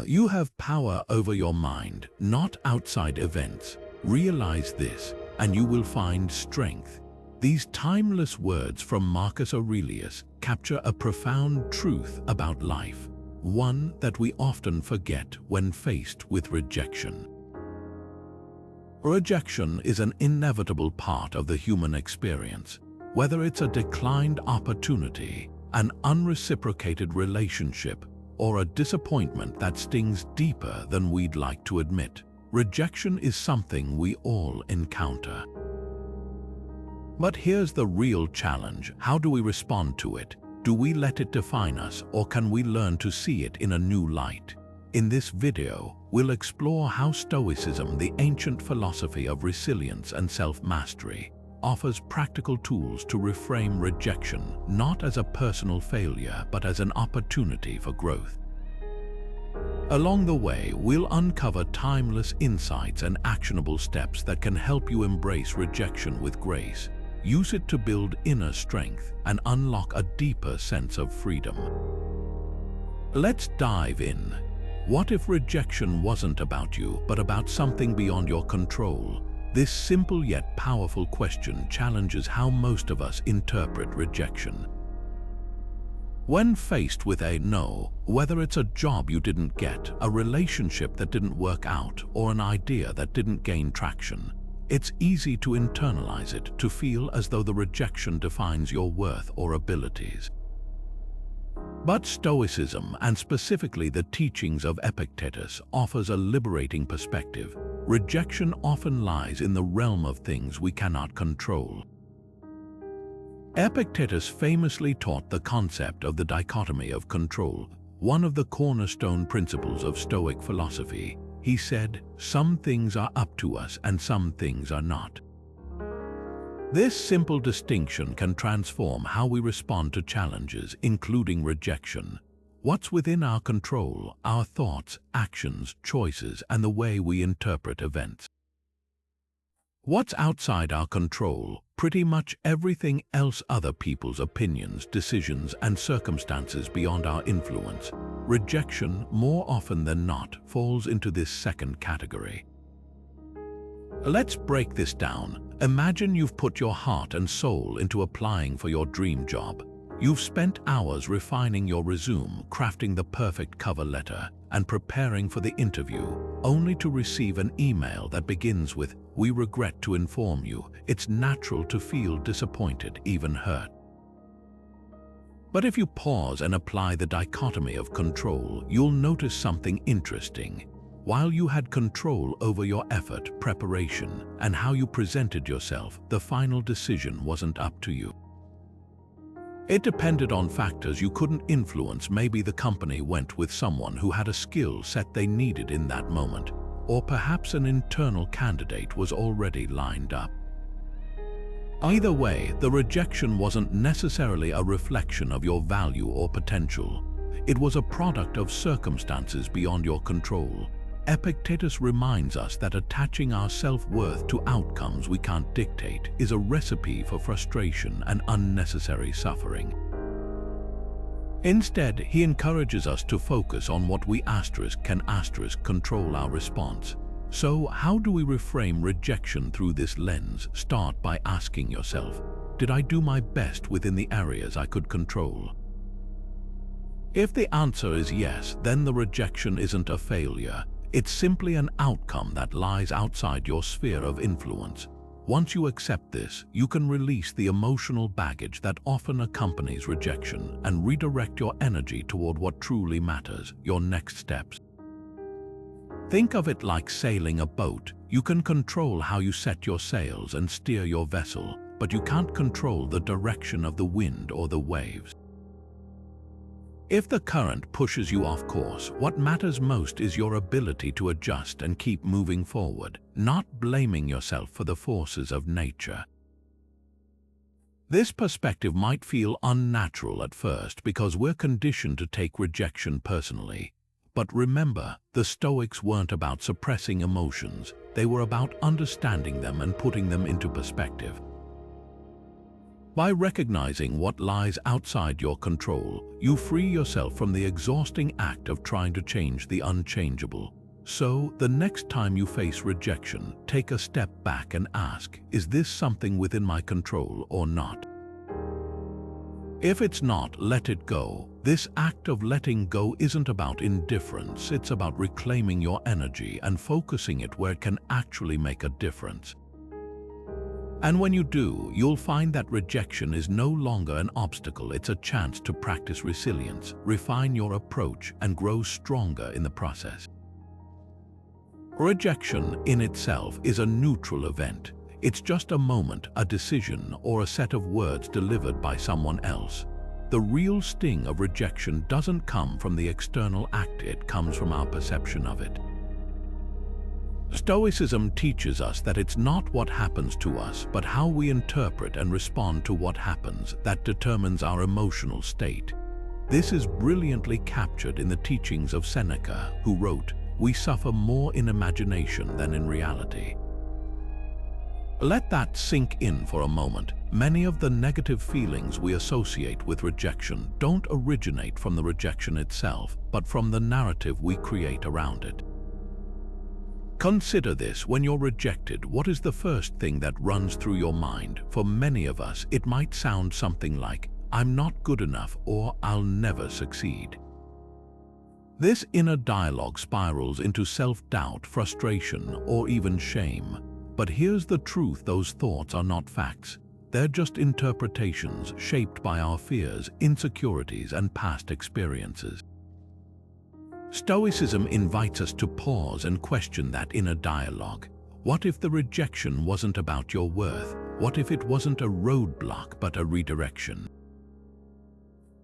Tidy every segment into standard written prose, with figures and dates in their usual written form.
You have power over your mind, not outside events. Realize this, and you will find strength. These timeless words from Marcus Aurelius capture a profound truth about life, one that we often forget when faced with rejection. Rejection is an inevitable part of the human experience, whether it's a declined opportunity, an unreciprocated relationship, or a disappointment that stings deeper than we'd like to admit. Rejection is something we all encounter. But here's the real challenge. How do we respond to it? Do we let it define us, or can we learn to see it in a new light? In this video, we'll explore how Stoicism, the ancient philosophy of resilience and self-mastery, offers practical tools to reframe rejection, not as a personal failure, but as an opportunity for growth. Along the way, we'll uncover timeless insights and actionable steps that can help you embrace rejection with grace. Use it to build inner strength and unlock a deeper sense of freedom. Let's dive in. What if rejection wasn't about you, but about something beyond your control? This simple yet powerful question challenges how most of us interpret rejection. When faced with a no, whether it's a job you didn't get, a relationship that didn't work out, or an idea that didn't gain traction, it's easy to internalize it, to feel as though the rejection defines your worth or abilities. But Stoicism, and specifically the teachings of Epictetus, offers a liberating perspective. Rejection often lies in the realm of things we cannot control. Epictetus famously taught the concept of the dichotomy of control, one of the cornerstone principles of Stoic philosophy. He said, "Some things are up to us and some things are not." This simple distinction can transform how we respond to challenges, including rejection. What's within our control, our thoughts, actions, choices, and the way we interpret events. What's outside our control, pretty much everything else, other people's opinions, decisions, and circumstances beyond our influence. Rejection, more often than not, falls into this second category. Let's break this down. Imagine you've put your heart and soul into applying for your dream job. You've spent hours refining your resume, crafting the perfect cover letter, and preparing for the interview, only to receive an email that begins with, "We regret to inform you." It's natural to feel disappointed, even hurt. But if you pause and apply the dichotomy of control, you'll notice something interesting. While you had control over your effort, preparation, and how you presented yourself, the final decision wasn't up to you. It depended on factors you couldn't influence. Maybe the company went with someone who had a skill set they needed in that moment, or perhaps an internal candidate was already lined up. Either way, the rejection wasn't necessarily a reflection of your value or potential. It was a product of circumstances beyond your control. Epictetus reminds us that attaching our self-worth to outcomes we can't dictate is a recipe for frustration and unnecessary suffering. Instead, he encourages us to focus on what we can control our response. So, how do we reframe rejection through this lens? Start by asking yourself, did I do my best within the areas I could control? If the answer is yes, then the rejection isn't a failure. It's simply an outcome that lies outside your sphere of influence. Once you accept this, you can release the emotional baggage that often accompanies rejection and redirect your energy toward what truly matters, your next steps. Think of it like sailing a boat. You can control how you set your sails and steer your vessel, but you can't control the direction of the wind or the waves. If the current pushes you off course, what matters most is your ability to adjust and keep moving forward, not blaming yourself for the forces of nature. This perspective might feel unnatural at first because we're conditioned to take rejection personally. But remember, the Stoics weren't about suppressing emotions. They were about understanding them and putting them into perspective. By recognizing what lies outside your control, you free yourself from the exhausting act of trying to change the unchangeable. So, the next time you face rejection, take a step back and ask, is this something within my control or not? If it's not, let it go. This act of letting go isn't about indifference, it's about reclaiming your energy and focusing it where it can actually make a difference. And when you do, you'll find that rejection is no longer an obstacle, it's a chance to practice resilience, refine your approach, and grow stronger in the process. Rejection in itself is a neutral event. It's just a moment, a decision, or a set of words delivered by someone else. The real sting of rejection doesn't come from the external act, it comes from our perception of it. Stoicism teaches us that it's not what happens to us, but how we interpret and respond to what happens that determines our emotional state. This is brilliantly captured in the teachings of Seneca, who wrote, "We suffer more in imagination than in reality." Let that sink in for a moment. Many of the negative feelings we associate with rejection don't originate from the rejection itself, but from the narrative we create around it. Consider this: when you're rejected, what is the first thing that runs through your mind? For many of us, it might sound something like, "I'm not good enough," or "I'll never succeed." This inner dialogue spirals into self-doubt, frustration, or even shame. But here's the truth: those thoughts are not facts. They're just interpretations shaped by our fears, insecurities, and past experiences. Stoicism invites us to pause and question that inner dialogue. What if the rejection wasn't about your worth? What if it wasn't a roadblock but a redirection?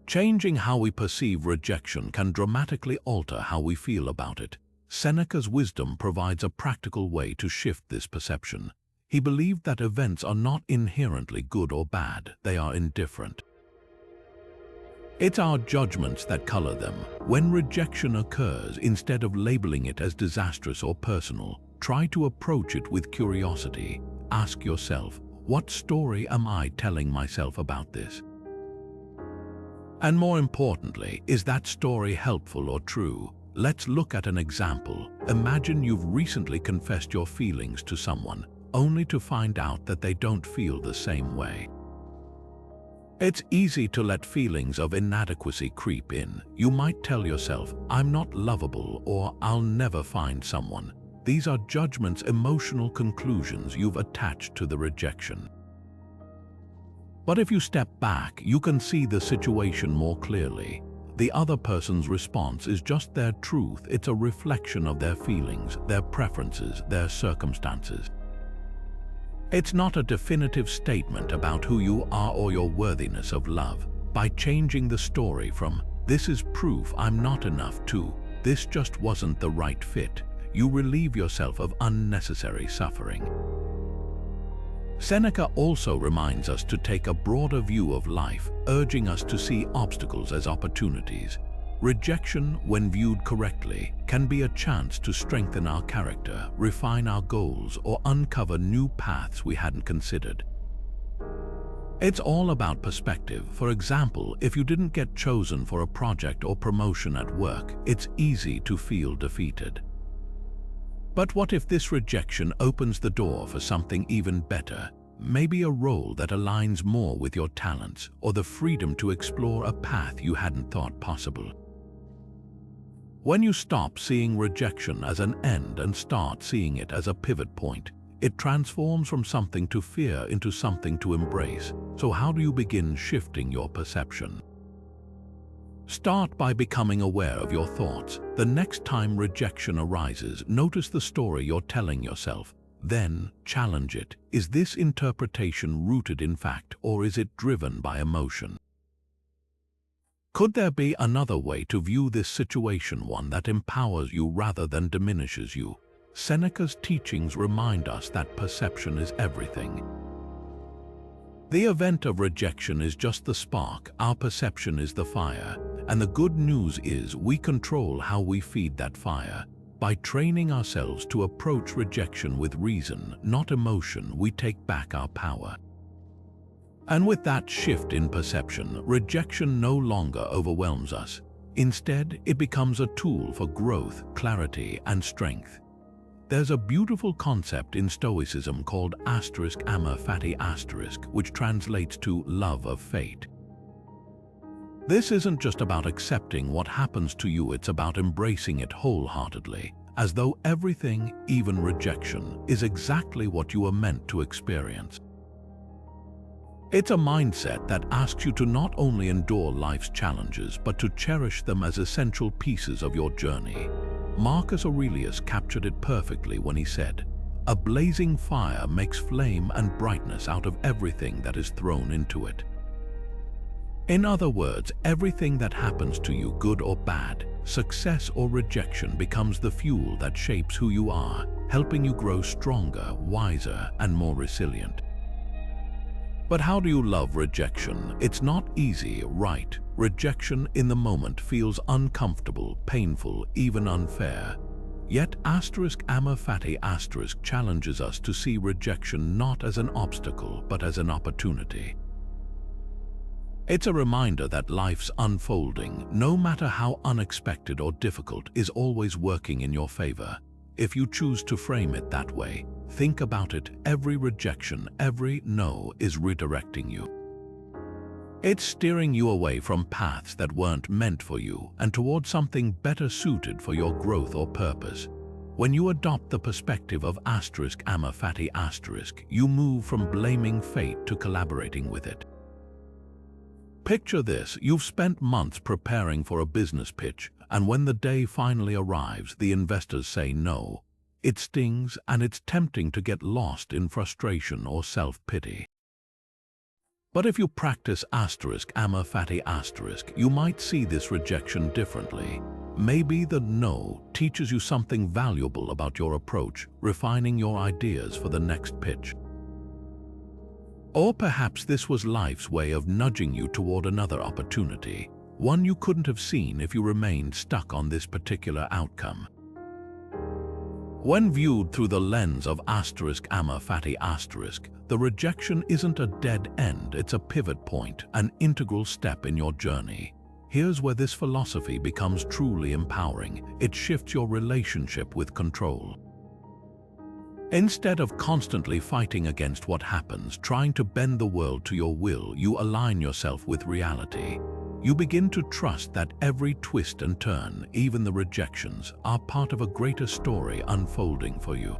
Changing how we perceive rejection can dramatically alter how we feel about it. Seneca's wisdom provides a practical way to shift this perception. He believed that events are not inherently good or bad, they are indifferent. It's our judgments that color them. When rejection occurs, instead of labeling it as disastrous or personal, try to approach it with curiosity. Ask yourself, what story am I telling myself about this? And more importantly, is that story helpful or true? Let's look at an example. Imagine you've recently confessed your feelings to someone, only to find out that they don't feel the same way. It's easy to let feelings of inadequacy creep in. You might tell yourself, "I'm not lovable," or "I'll never find someone." These are judgments, emotional conclusions you've attached to the rejection. But if you step back, you can see the situation more clearly. The other person's response is just their truth. It's a reflection of their feelings, their preferences, their circumstances. It's not a definitive statement about who you are or your worthiness of love. By changing the story from, "This is proof I'm not enough," to, "This just wasn't the right fit," you relieve yourself of unnecessary suffering. Seneca also reminds us to take a broader view of life, urging us to see obstacles as opportunities. Rejection, when viewed correctly, can be a chance to strengthen our character, refine our goals, or uncover new paths we hadn't considered. It's all about perspective. For example, if you didn't get chosen for a project or promotion at work, it's easy to feel defeated. But what if this rejection opens the door for something even better? Maybe a role that aligns more with your talents, or the freedom to explore a path you hadn't thought possible. When you stop seeing rejection as an end and start seeing it as a pivot point, it transforms from something to fear into something to embrace. So how do you begin shifting your perception? Start by becoming aware of your thoughts. The next time rejection arises, notice the story you're telling yourself. Then challenge it. Is this interpretation rooted in fact, or is it driven by emotion? Could there be another way to view this situation, one that empowers you rather than diminishes you? Seneca's teachings remind us that perception is everything. The event of rejection is just the spark, our perception is the fire, and the good news is we control how we feed that fire. By training ourselves to approach rejection with reason, not emotion, we take back our power. And with that shift in perception, rejection no longer overwhelms us. Instead, it becomes a tool for growth, clarity, and strength. There's a beautiful concept in Stoicism called Amor Fati, which translates to love of fate. This isn't just about accepting what happens to you, it's about embracing it wholeheartedly, as though everything, even rejection, is exactly what you were meant to experience. It's a mindset that asks you to not only endure life's challenges, but to cherish them as essential pieces of your journey. Marcus Aurelius captured it perfectly when he said, "A blazing fire makes flame and brightness out of everything that is thrown into it." In other words, everything that happens to you, good or bad, success or rejection, becomes the fuel that shapes who you are, helping you grow stronger, wiser, and more resilient. But how do you love rejection? It's not easy, right? Rejection in the moment feels uncomfortable, painful, even unfair. Yet Amor Fati challenges us to see rejection not as an obstacle, but as an opportunity. It's a reminder that life's unfolding, no matter how unexpected or difficult, is always working in your favor. If you choose to frame it that way, think about it, every rejection, every no is redirecting you. It's steering you away from paths that weren't meant for you and towards something better suited for your growth or purpose. When you adopt the perspective of Amor Fati, you move from blaming fate to collaborating with it. Picture this: you've spent months preparing for a business pitch, and when the day finally arrives, the investors say no. It stings, and it's tempting to get lost in frustration or self-pity. But if you practice Amor Fati, you might see this rejection differently. Maybe the no teaches you something valuable about your approach, refining your ideas for the next pitch. Or perhaps this was life's way of nudging you toward another opportunity, one you couldn't have seen if you remained stuck on this particular outcome. When viewed through the lens of Amor Fati, the rejection isn't a dead end, it's a pivot point, an integral step in your journey. Here's where this philosophy becomes truly empowering. It shifts your relationship with control. Instead of constantly fighting against what happens, trying to bend the world to your will, you align yourself with reality. You begin to trust that every twist and turn, even the rejections, are part of a greater story unfolding for you.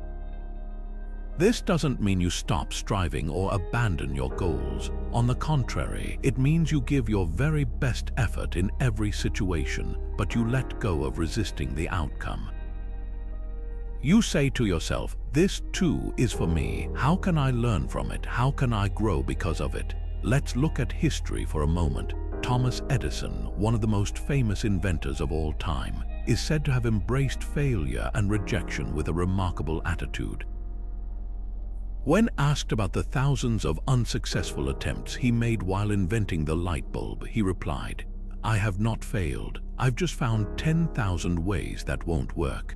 This doesn't mean you stop striving or abandon your goals. On the contrary, it means you give your very best effort in every situation, but you let go of resisting the outcome. You say to yourself, "This too is for me. How can I learn from it? How can I grow because of it?" Let's look at history for a moment. Thomas Edison, one of the most famous inventors of all time, is said to have embraced failure and rejection with a remarkable attitude. When asked about the thousands of unsuccessful attempts he made while inventing the light bulb, he replied, "I have not failed. I've just found 10,000 ways that won't work."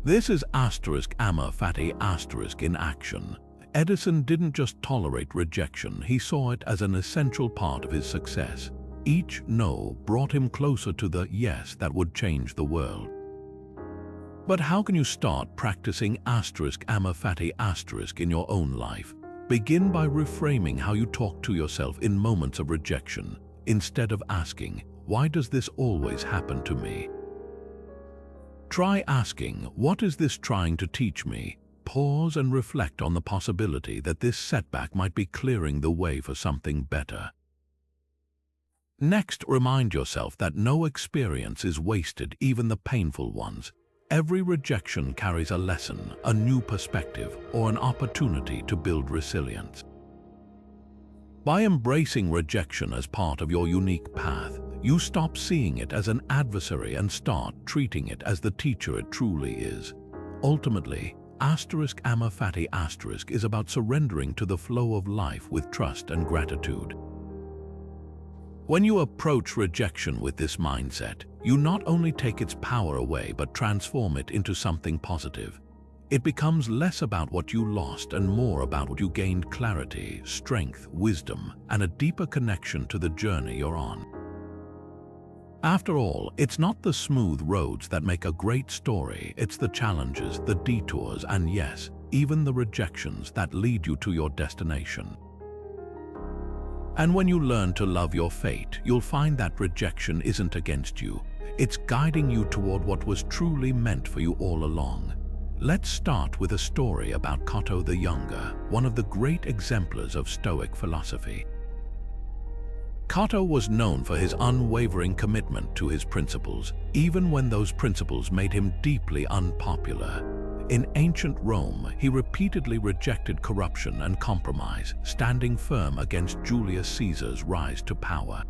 This is Amor Fati in action. Edison didn't just tolerate rejection, he saw it as an essential part of his success. Each no brought him closer to the yes that would change the world. But how can you start practicing Amor Fati in your own life? Begin by reframing how you talk to yourself in moments of rejection. Instead of asking, "Why does this always happen to me?" try asking, "What is this trying to teach me?" Pause and reflect on the possibility that this setback might be clearing the way for something better. Next, remind yourself that no experience is wasted, even the painful ones. Every rejection carries a lesson, a new perspective, or an opportunity to build resilience. By embracing rejection as part of your unique path, you stop seeing it as an adversary and start treating it as the teacher it truly is. Ultimately, Amor Fati is about surrendering to the flow of life with trust and gratitude. When you approach rejection with this mindset, you not only take its power away but transform it into something positive. It becomes less about what you lost and more about what you gained: clarity, strength, wisdom, and a deeper connection to the journey you're on. After all, it's not the smooth roads that make a great story, it's the challenges, the detours, and yes, even the rejections that lead you to your destination. And when you learn to love your fate, you'll find that rejection isn't against you. It's guiding you toward what was truly meant for you all along. Let's start with a story about Cato the Younger, one of the great exemplars of Stoic philosophy. Cato was known for his unwavering commitment to his principles, even when those principles made him deeply unpopular. In ancient Rome, he repeatedly rejected corruption and compromise, standing firm against Julius Caesar's rise to power.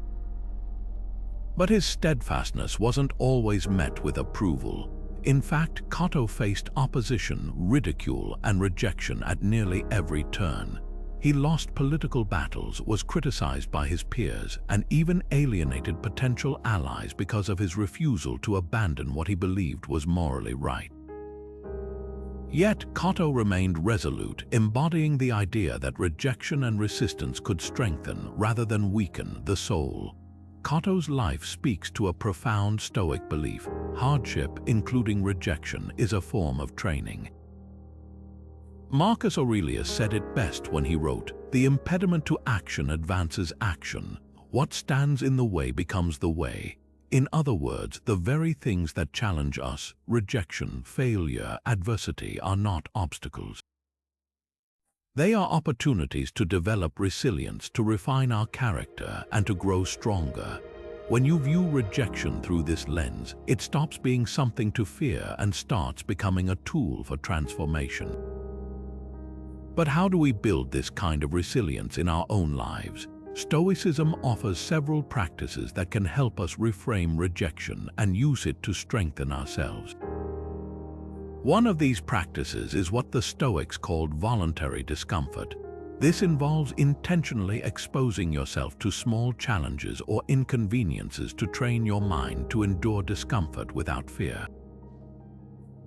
But his steadfastness wasn't always met with approval. In fact, Cato faced opposition, ridicule, and rejection at nearly every turn. He lost political battles, was criticized by his peers, and even alienated potential allies because of his refusal to abandon what he believed was morally right. Yet, Cato remained resolute, embodying the idea that rejection and resistance could strengthen rather than weaken the soul. Cato's life speaks to a profound Stoic belief: hardship, including rejection, is a form of training. Marcus Aurelius said it best when he wrote, "The impediment to action advances action. What stands in the way becomes the way." In other words, the very things that challenge us, rejection, failure, adversity, are not obstacles. They are opportunities to develop resilience, to refine our character, and to grow stronger. When you view rejection through this lens, it stops being something to fear and starts becoming a tool for transformation. But how do we build this kind of resilience in our own lives? Stoicism offers several practices that can help us reframe rejection and use it to strengthen ourselves. One of these practices is what the Stoics called voluntary discomfort. This involves intentionally exposing yourself to small challenges or inconveniences to train your mind to endure discomfort without fear.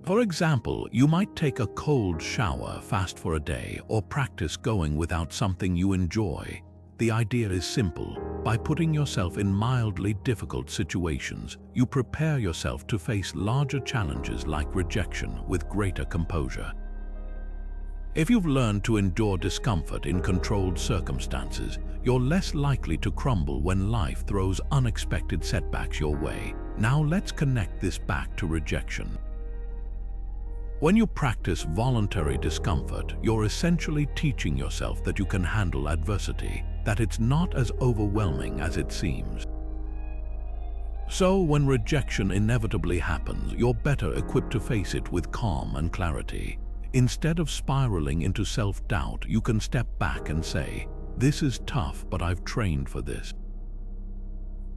For example, you might take a cold shower, fast for a day, or practice going without something you enjoy. The idea is simple. By putting yourself in mildly difficult situations, you prepare yourself to face larger challenges like rejection with greater composure. If you've learned to endure discomfort in controlled circumstances, you're less likely to crumble when life throws unexpected setbacks your way. Now let's connect this back to rejection. When you practice voluntary discomfort, you're essentially teaching yourself that you can handle adversity, that it's not as overwhelming as it seems. So when rejection inevitably happens, you're better equipped to face it with calm and clarity. Instead of spiraling into self-doubt, you can step back and say, "This is tough, but I've trained for this.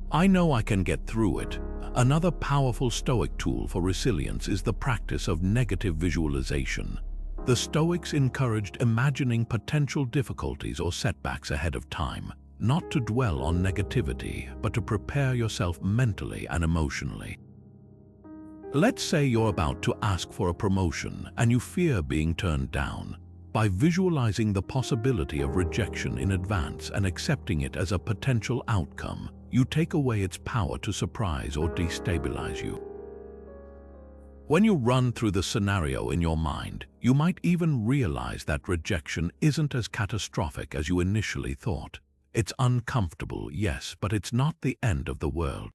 I know I can get through it." Another powerful Stoic tool for resilience is the practice of negative visualization. The Stoics encouraged imagining potential difficulties or setbacks ahead of time, not to dwell on negativity, but to prepare yourself mentally and emotionally. Let's say you're about to ask for a promotion and you fear being turned down. By visualizing the possibility of rejection in advance and accepting it as a potential outcome, you take away its power to surprise or destabilize you. When you run through the scenario in your mind, you might even realize that rejection isn't as catastrophic as you initially thought. It's uncomfortable, yes, but it's not the end of the world.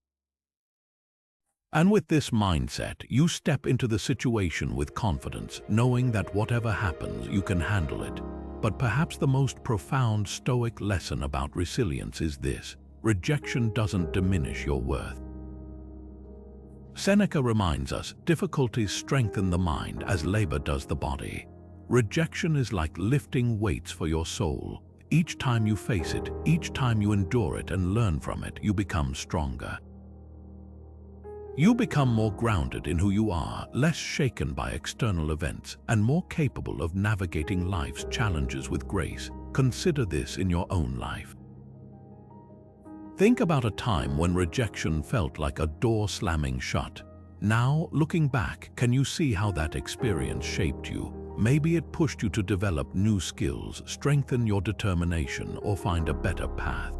And with this mindset, you step into the situation with confidence, knowing that whatever happens, you can handle it. But perhaps the most profound Stoic lesson about resilience is this: rejection doesn't diminish your worth. Seneca reminds us, difficulties strengthen the mind as labor does the body. Rejection is like lifting weights for your soul. Each time you face it, each time you endure it and learn from it, you become stronger. You become more grounded in who you are, less shaken by external events, and more capable of navigating life's challenges with grace. Consider this in your own life. Think about a time when rejection felt like a door slamming shut. Now, looking back, can you see how that experience shaped you, Maybe it pushed you to develop new skills, strengthen your determination, or find a better path.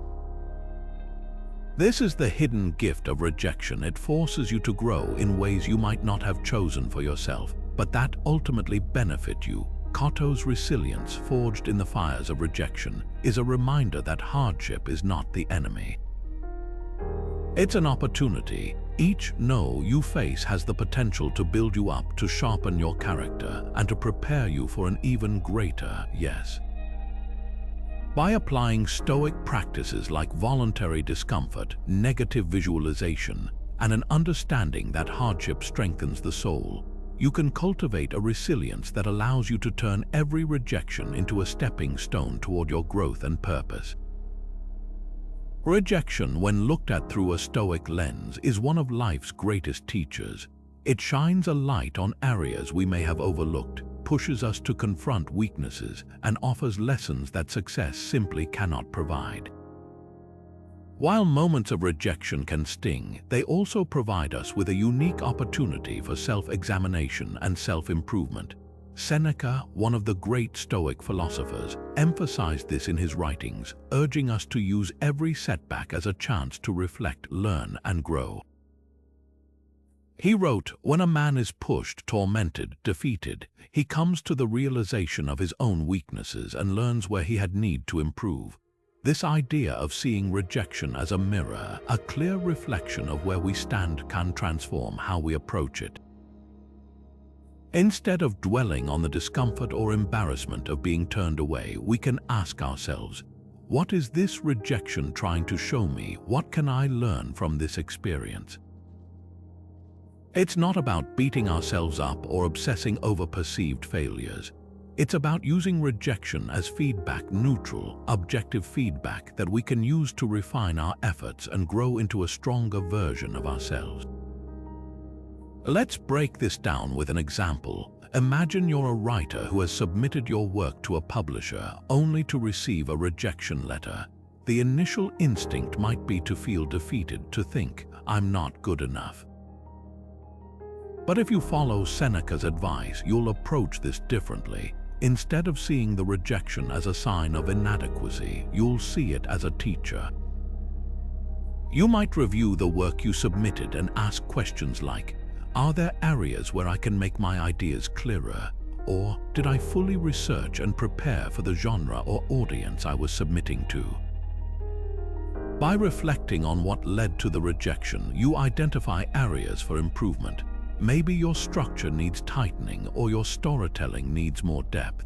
This is the hidden gift of rejection. It forces you to grow in ways you might not have chosen for yourself, but that ultimately benefit you. Cotto's resilience, forged in the fires of rejection, is a reminder that hardship is not the enemy. It's an opportunity. Each no you face has the potential to build you up, to sharpen your character, and to prepare you for an even greater yes. By applying Stoic practices like voluntary discomfort, negative visualization, and an understanding that hardship strengthens the soul, you can cultivate a resilience that allows you to turn every rejection into a stepping stone toward your growth and purpose. Rejection, when looked at through a Stoic lens, is one of life's greatest teachers. It shines a light on areas we may have overlooked, pushes us to confront weaknesses, and offers lessons that success simply cannot provide. While moments of rejection can sting, they also provide us with a unique opportunity for self-examination and self-improvement. Seneca, one of the great Stoic philosophers, emphasized this in his writings, urging us to use every setback as a chance to reflect, learn, and grow. He wrote, "When a man is pushed, tormented, defeated, he comes to the realization of his own weaknesses and learns where he had need to improve." This idea of seeing rejection as a mirror, a clear reflection of where we stand, can transform how we approach it. Instead of dwelling on the discomfort or embarrassment of being turned away, we can ask ourselves, what is this rejection trying to show me? What can I learn from this experience? It's not about beating ourselves up or obsessing over perceived failures. It's about using rejection as feedback, neutral, objective feedback that we can use to refine our efforts and grow into a stronger version of ourselves. Let's break this down with an example. Imagine you're a writer who has submitted your work to a publisher only to receive a rejection letter. The initial instinct might be to feel defeated, to think, "I'm not good enough." But if you follow Seneca's advice, you'll approach this differently. Instead of seeing the rejection as a sign of inadequacy, you'll see it as a teacher. You might review the work you submitted and ask questions like, are there areas where I can make my ideas clearer? Or did I fully research and prepare for the genre or audience I was submitting to? By reflecting on what led to the rejection, you identify areas for improvement. Maybe your structure needs tightening or your storytelling needs more depth.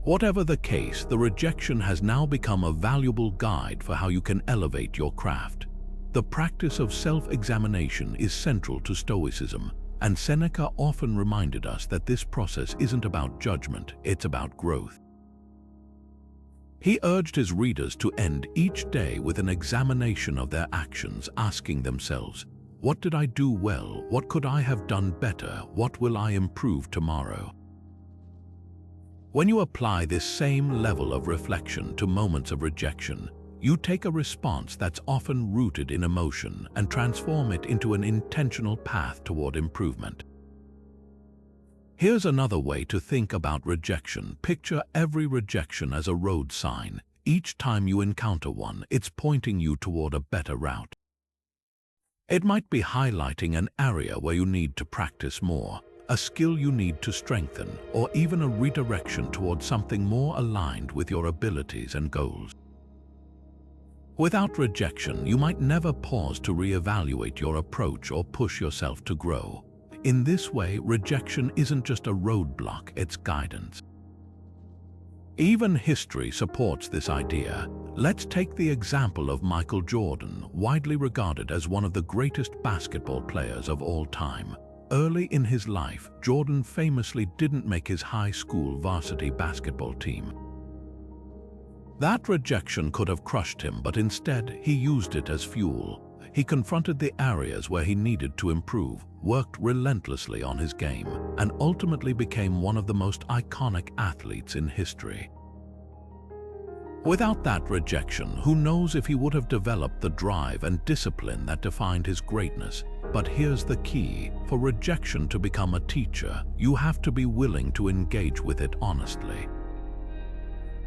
Whatever the case, the rejection has now become a valuable guide for how you can elevate your craft. The practice of self-examination is central to Stoicism, and Seneca often reminded us that this process isn't about judgment, it's about growth. He urged his readers to end each day with an examination of their actions, asking themselves, what did I do well? What could I have done better? What will I improve tomorrow? When you apply this same level of reflection to moments of rejection, you take a response that's often rooted in emotion and transform it into an intentional path toward improvement. Here's another way to think about rejection. Picture every rejection as a road sign. Each time you encounter one, it's pointing you toward a better route. It might be highlighting an area where you need to practice more, a skill you need to strengthen, or even a redirection towards something more aligned with your abilities and goals. Without rejection, you might never pause to reevaluate your approach or push yourself to grow. In this way, rejection isn't just a roadblock, it's guidance. Even history supports this idea. Let's take the example of Michael Jordan, widely regarded as one of the greatest basketball players of all time. Early in his life, Jordan famously didn't make his high school varsity basketball team. That rejection could have crushed him, but instead he used it as fuel. He confronted the areas where he needed to improve, worked relentlessly on his game, and ultimately became one of the most iconic athletes in history. Without that rejection, who knows if he would have developed the drive and discipline that defined his greatness. But here's the key: For rejection to become a teacher, you have to be willing to engage with it honestly.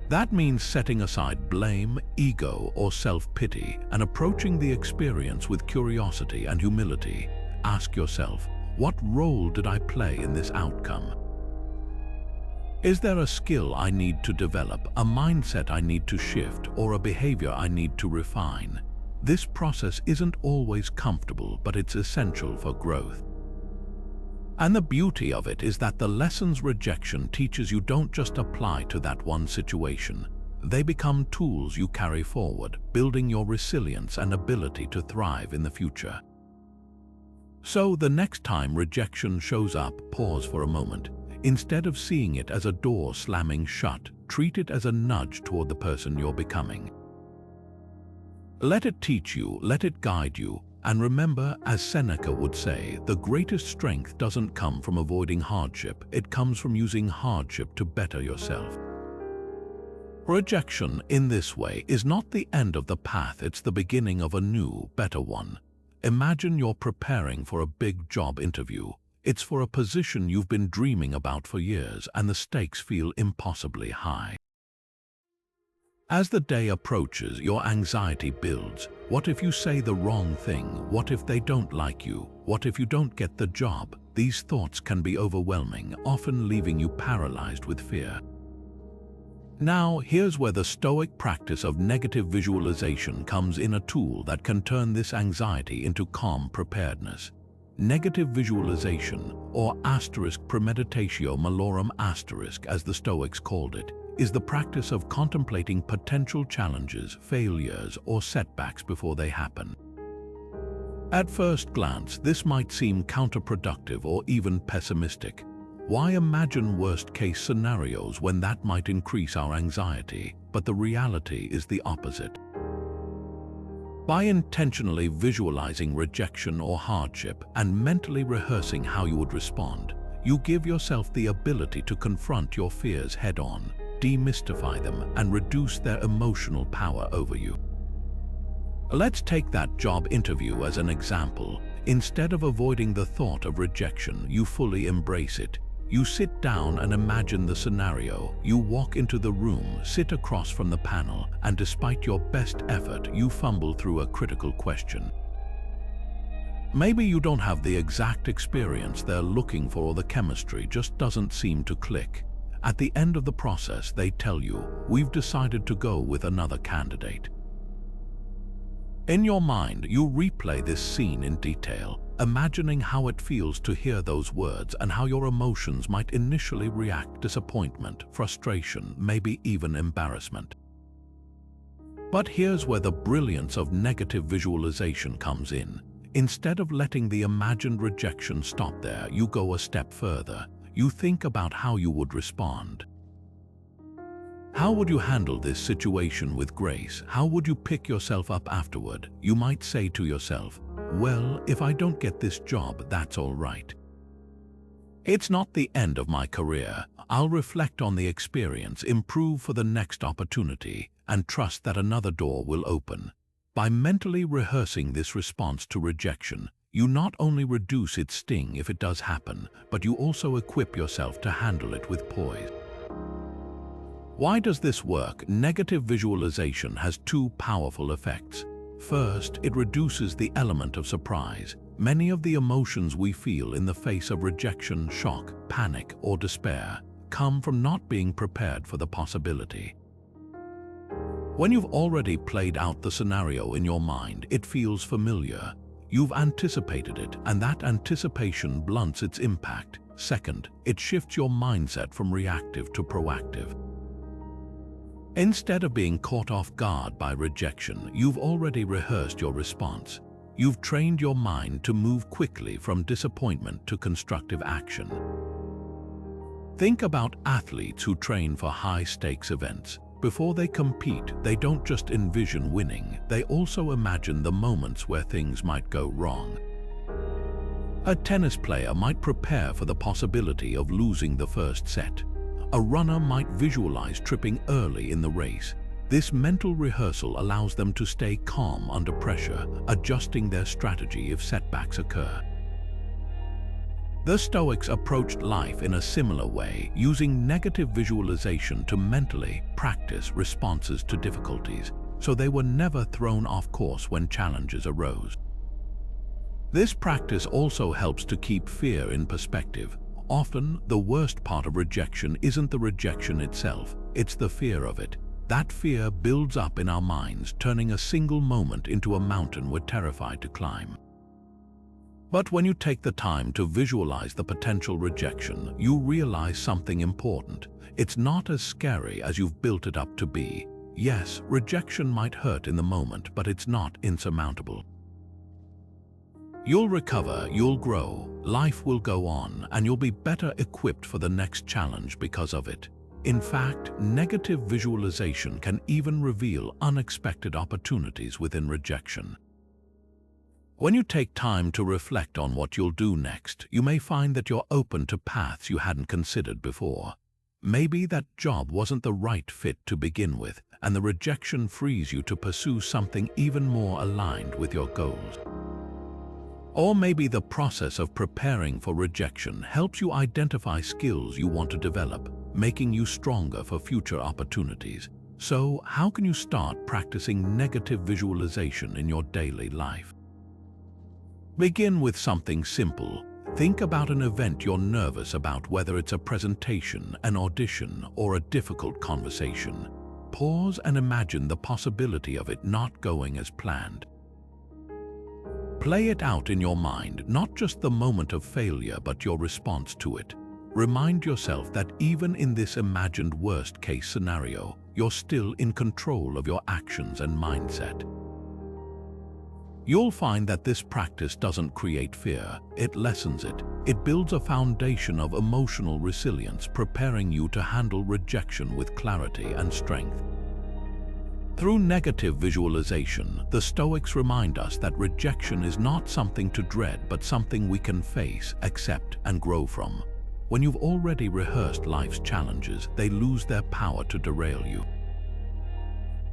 That means setting aside blame, ego, or self-pity and approaching the experience with curiosity and humility. Ask yourself, what role did I play in this outcome? Is there a skill I need to develop, a mindset I need to shift, or a behavior I need to refine? This process isn't always comfortable, but it's essential for growth. And the beauty of it is that the lessons rejection teaches you don't just apply to that one situation. They become tools you carry forward, building your resilience and ability to thrive in the future. So the next time rejection shows up, pause for a moment. Instead of seeing it as a door slamming shut, treat it as a nudge toward the person you're becoming. Let it teach you, let it guide you, and remember, as Seneca would say, the greatest strength doesn't come from avoiding hardship, it comes from using hardship to better yourself. Rejection, in this way, is not the end of the path, it's the beginning of a new, better one. Imagine you're preparing for a big job interview. It's for a position you've been dreaming about for years, and the stakes feel impossibly high. As the day approaches, your anxiety builds. What if you say the wrong thing? What if they don't like you? What if you don't get the job? These thoughts can be overwhelming, often leaving you paralyzed with fear. Now, here's where the Stoic practice of negative visualization comes in, a tool that can turn this anxiety into calm preparedness. Negative visualization, or premeditatio malorum as the Stoics called it, is the practice of contemplating potential challenges, failures, or setbacks before they happen. At first glance, this might seem counterproductive or even pessimistic. Why imagine worst-case scenarios when that might increase our anxiety? But the reality is the opposite. By intentionally visualizing rejection or hardship and mentally rehearsing how you would respond, you give yourself the ability to confront your fears head-on, demystify them, and reduce their emotional power over you. Let's take that job interview as an example. Instead of avoiding the thought of rejection, you fully embrace it. You sit down and imagine the scenario. You walk into the room, sit across from the panel, and despite your best effort, you fumble through a critical question. Maybe you don't have the exact experience they're looking for, or the chemistry just doesn't seem to click. At the end of the process, they tell you, "We've decided to go with another candidate." In your mind, you replay this scene in detail, imagining how it feels to hear those words and how your emotions might initially react: disappointment, frustration, maybe even embarrassment. But here's where the brilliance of negative visualization comes in. Instead of letting the imagined rejection stop there, you go a step further. You think about how you would respond. How would you handle this situation with grace? How would you pick yourself up afterward? You might say to yourself, "Well, if I don't get this job, that's all right. It's not the end of my career. I'll reflect on the experience, improve for the next opportunity, and trust that another door will open." By mentally rehearsing this response to rejection, you not only reduce its sting if it does happen, but you also equip yourself to handle it with poise. Why does this work? Negative visualization has two powerful effects. First, it reduces the element of surprise. Many of the emotions we feel in the face of rejection, shock, panic, or despair, come from not being prepared for the possibility. When you've already played out the scenario in your mind, it feels familiar. You've anticipated it, and that anticipation blunts its impact. Second, it shifts your mindset from reactive to proactive. Instead of being caught off guard by rejection, you've already rehearsed your response. You've trained your mind to move quickly from disappointment to constructive action. Think about athletes who train for high-stakes events. Before they compete, they don't just envision winning, they also imagine the moments where things might go wrong. A tennis player might prepare for the possibility of losing the first set. A runner might visualize tripping early in the race. This mental rehearsal allows them to stay calm under pressure, adjusting their strategy if setbacks occur. The Stoics approached life in a similar way, using negative visualization to mentally practice responses to difficulties, so they were never thrown off course when challenges arose. This practice also helps to keep fear in perspective. Often, the worst part of rejection isn't the rejection itself, it's the fear of it. That fear builds up in our minds, turning a single moment into a mountain we're terrified to climb. But when you take the time to visualize the potential rejection, you realize something important. It's not as scary as you've built it up to be. Yes, rejection might hurt in the moment, but it's not insurmountable. You'll recover, you'll grow, life will go on, and you'll be better equipped for the next challenge because of it. In fact, negative visualization can even reveal unexpected opportunities within rejection. When you take time to reflect on what you'll do next, you may find that you're open to paths you hadn't considered before. Maybe that job wasn't the right fit to begin with, and the rejection frees you to pursue something even more aligned with your goals. Or maybe the process of preparing for rejection helps you identify skills you want to develop, making you stronger for future opportunities. So, how can you start practicing negative visualization in your daily life? Begin with something simple. Think about an event you're nervous about, whether it's a presentation, an audition, or a difficult conversation. Pause and imagine the possibility of it not going as planned. Play it out in your mind, not just the moment of failure, but your response to it. Remind yourself that even in this imagined worst-case scenario, you're still in control of your actions and mindset. You'll find that this practice doesn't create fear, it lessens it. It builds a foundation of emotional resilience, preparing you to handle rejection with clarity and strength. Through negative visualization, the Stoics remind us that rejection is not something to dread, but something we can face, accept, and grow from. When you've already rehearsed life's challenges, they lose their power to derail you.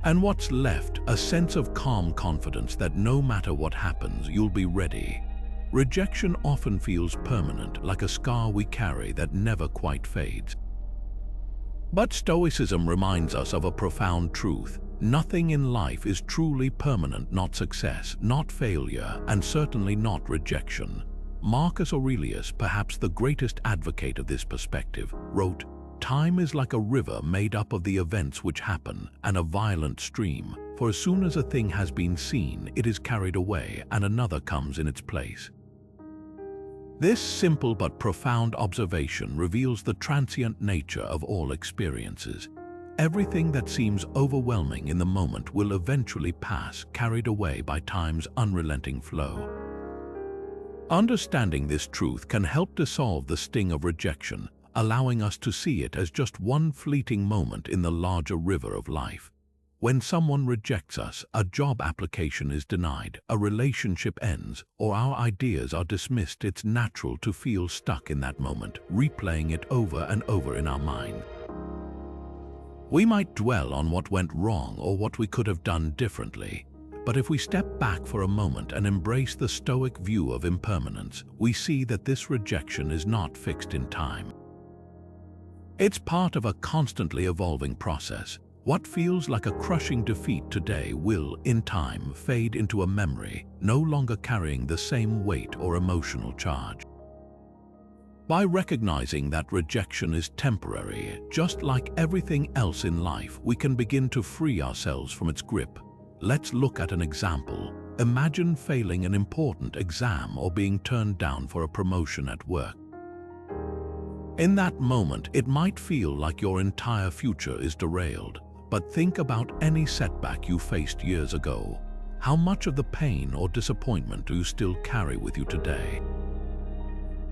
And what's left? A sense of calm confidence that no matter what happens, you'll be ready. Rejection often feels permanent, like a scar we carry that never quite fades. But Stoicism reminds us of a profound truth. Nothing in life is truly permanent, not success, not failure, and certainly not rejection. Marcus Aurelius, perhaps the greatest advocate of this perspective, wrote, "Time is like a river made up of the events which happen, and a violent stream, for as soon as a thing has been seen, it is carried away, and another comes in its place." This simple but profound observation reveals the transient nature of all experiences. Everything that seems overwhelming in the moment will eventually pass, carried away by time's unrelenting flow. Understanding this truth can help dissolve the sting of rejection, allowing us to see it as just one fleeting moment in the larger river of life. When someone rejects us, a job application is denied, a relationship ends, or our ideas are dismissed, it's natural to feel stuck in that moment, replaying it over and over in our mind. We might dwell on what went wrong or what we could have done differently, but if we step back for a moment and embrace the Stoic view of impermanence, we see that this rejection is not fixed in time. It's part of a constantly evolving process. What feels like a crushing defeat today will, in time, fade into a memory, no longer carrying the same weight or emotional charge. By recognizing that rejection is temporary, just like everything else in life, we can begin to free ourselves from its grip. Let's look at an example. Imagine failing an important exam or being turned down for a promotion at work. In that moment, it might feel like your entire future is derailed, but think about any setback you faced years ago. How much of the pain or disappointment do you still carry with you today?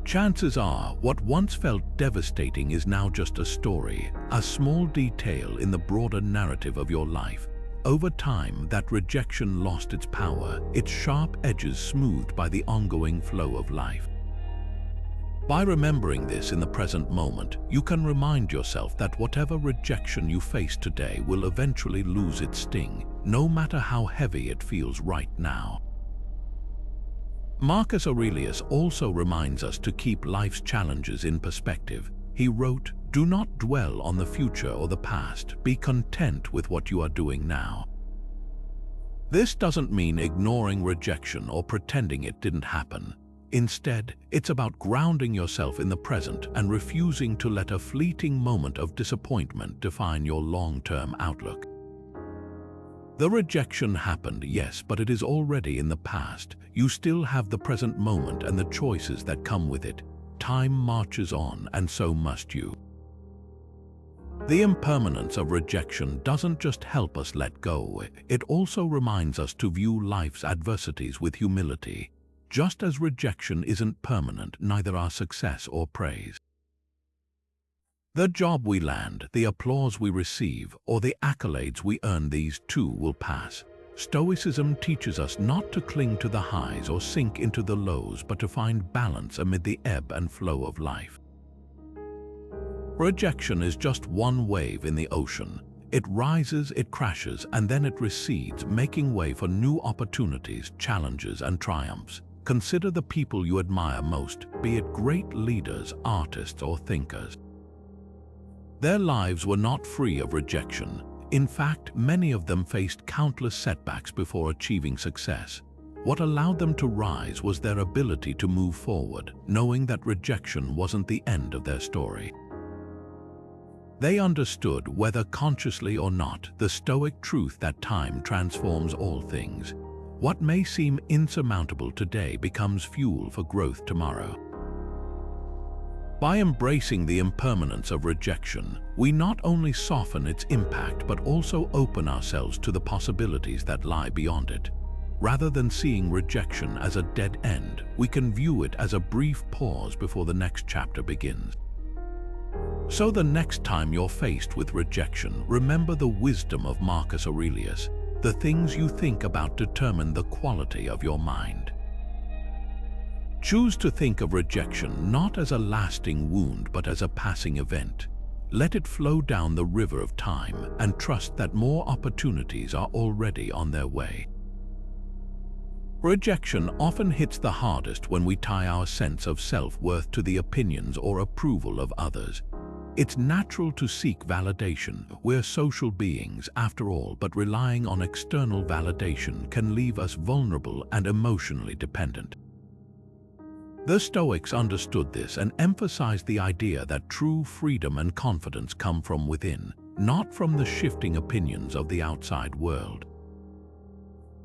Chances are, what once felt devastating is now just a story, a small detail in the broader narrative of your life. Over time, that rejection lost its power, its sharp edges smoothed by the ongoing flow of life. By remembering this in the present moment, you can remind yourself that whatever rejection you face today will eventually lose its sting, no matter how heavy it feels right now. Marcus Aurelius also reminds us to keep life's challenges in perspective. He wrote, "Do not dwell on the future or the past. Be content with what you are doing now." This doesn't mean ignoring rejection or pretending it didn't happen. Instead, it's about grounding yourself in the present and refusing to let a fleeting moment of disappointment define your long-term outlook. The rejection happened, yes, but it is already in the past. You still have the present moment and the choices that come with it. Time marches on, and so must you. The impermanence of rejection doesn't just help us let go, it also reminds us to view life's adversities with humility. Just as rejection isn't permanent, neither are success or praise. The job we land, the applause we receive, or the accolades we earn, these too will pass. Stoicism teaches us not to cling to the highs or sink into the lows, but to find balance amid the ebb and flow of life. Rejection is just one wave in the ocean. It rises, it crashes, and then it recedes, making way for new opportunities, challenges, and triumphs. Consider the people you admire most, be it great leaders, artists, or thinkers. Their lives were not free of rejection. In fact, many of them faced countless setbacks before achieving success. What allowed them to rise was their ability to move forward, knowing that rejection wasn't the end of their story. They understood, whether consciously or not, the Stoic truth that time transforms all things. What may seem insurmountable today becomes fuel for growth tomorrow. By embracing the impermanence of rejection, we not only soften its impact but also open ourselves to the possibilities that lie beyond it. Rather than seeing rejection as a dead end, we can view it as a brief pause before the next chapter begins. So the next time you're faced with rejection, remember the wisdom of Marcus Aurelius. The things you think about determine the quality of your mind. Choose to think of rejection not as a lasting wound but as a passing event. Let it flow down the river of time and trust that more opportunities are already on their way. Rejection often hits the hardest when we tie our sense of self-worth to the opinions or approval of others. It's natural to seek validation. We're social beings, after all, but relying on external validation can leave us vulnerable and emotionally dependent. The Stoics understood this and emphasized the idea that true freedom and confidence come from within, not from the shifting opinions of the outside world.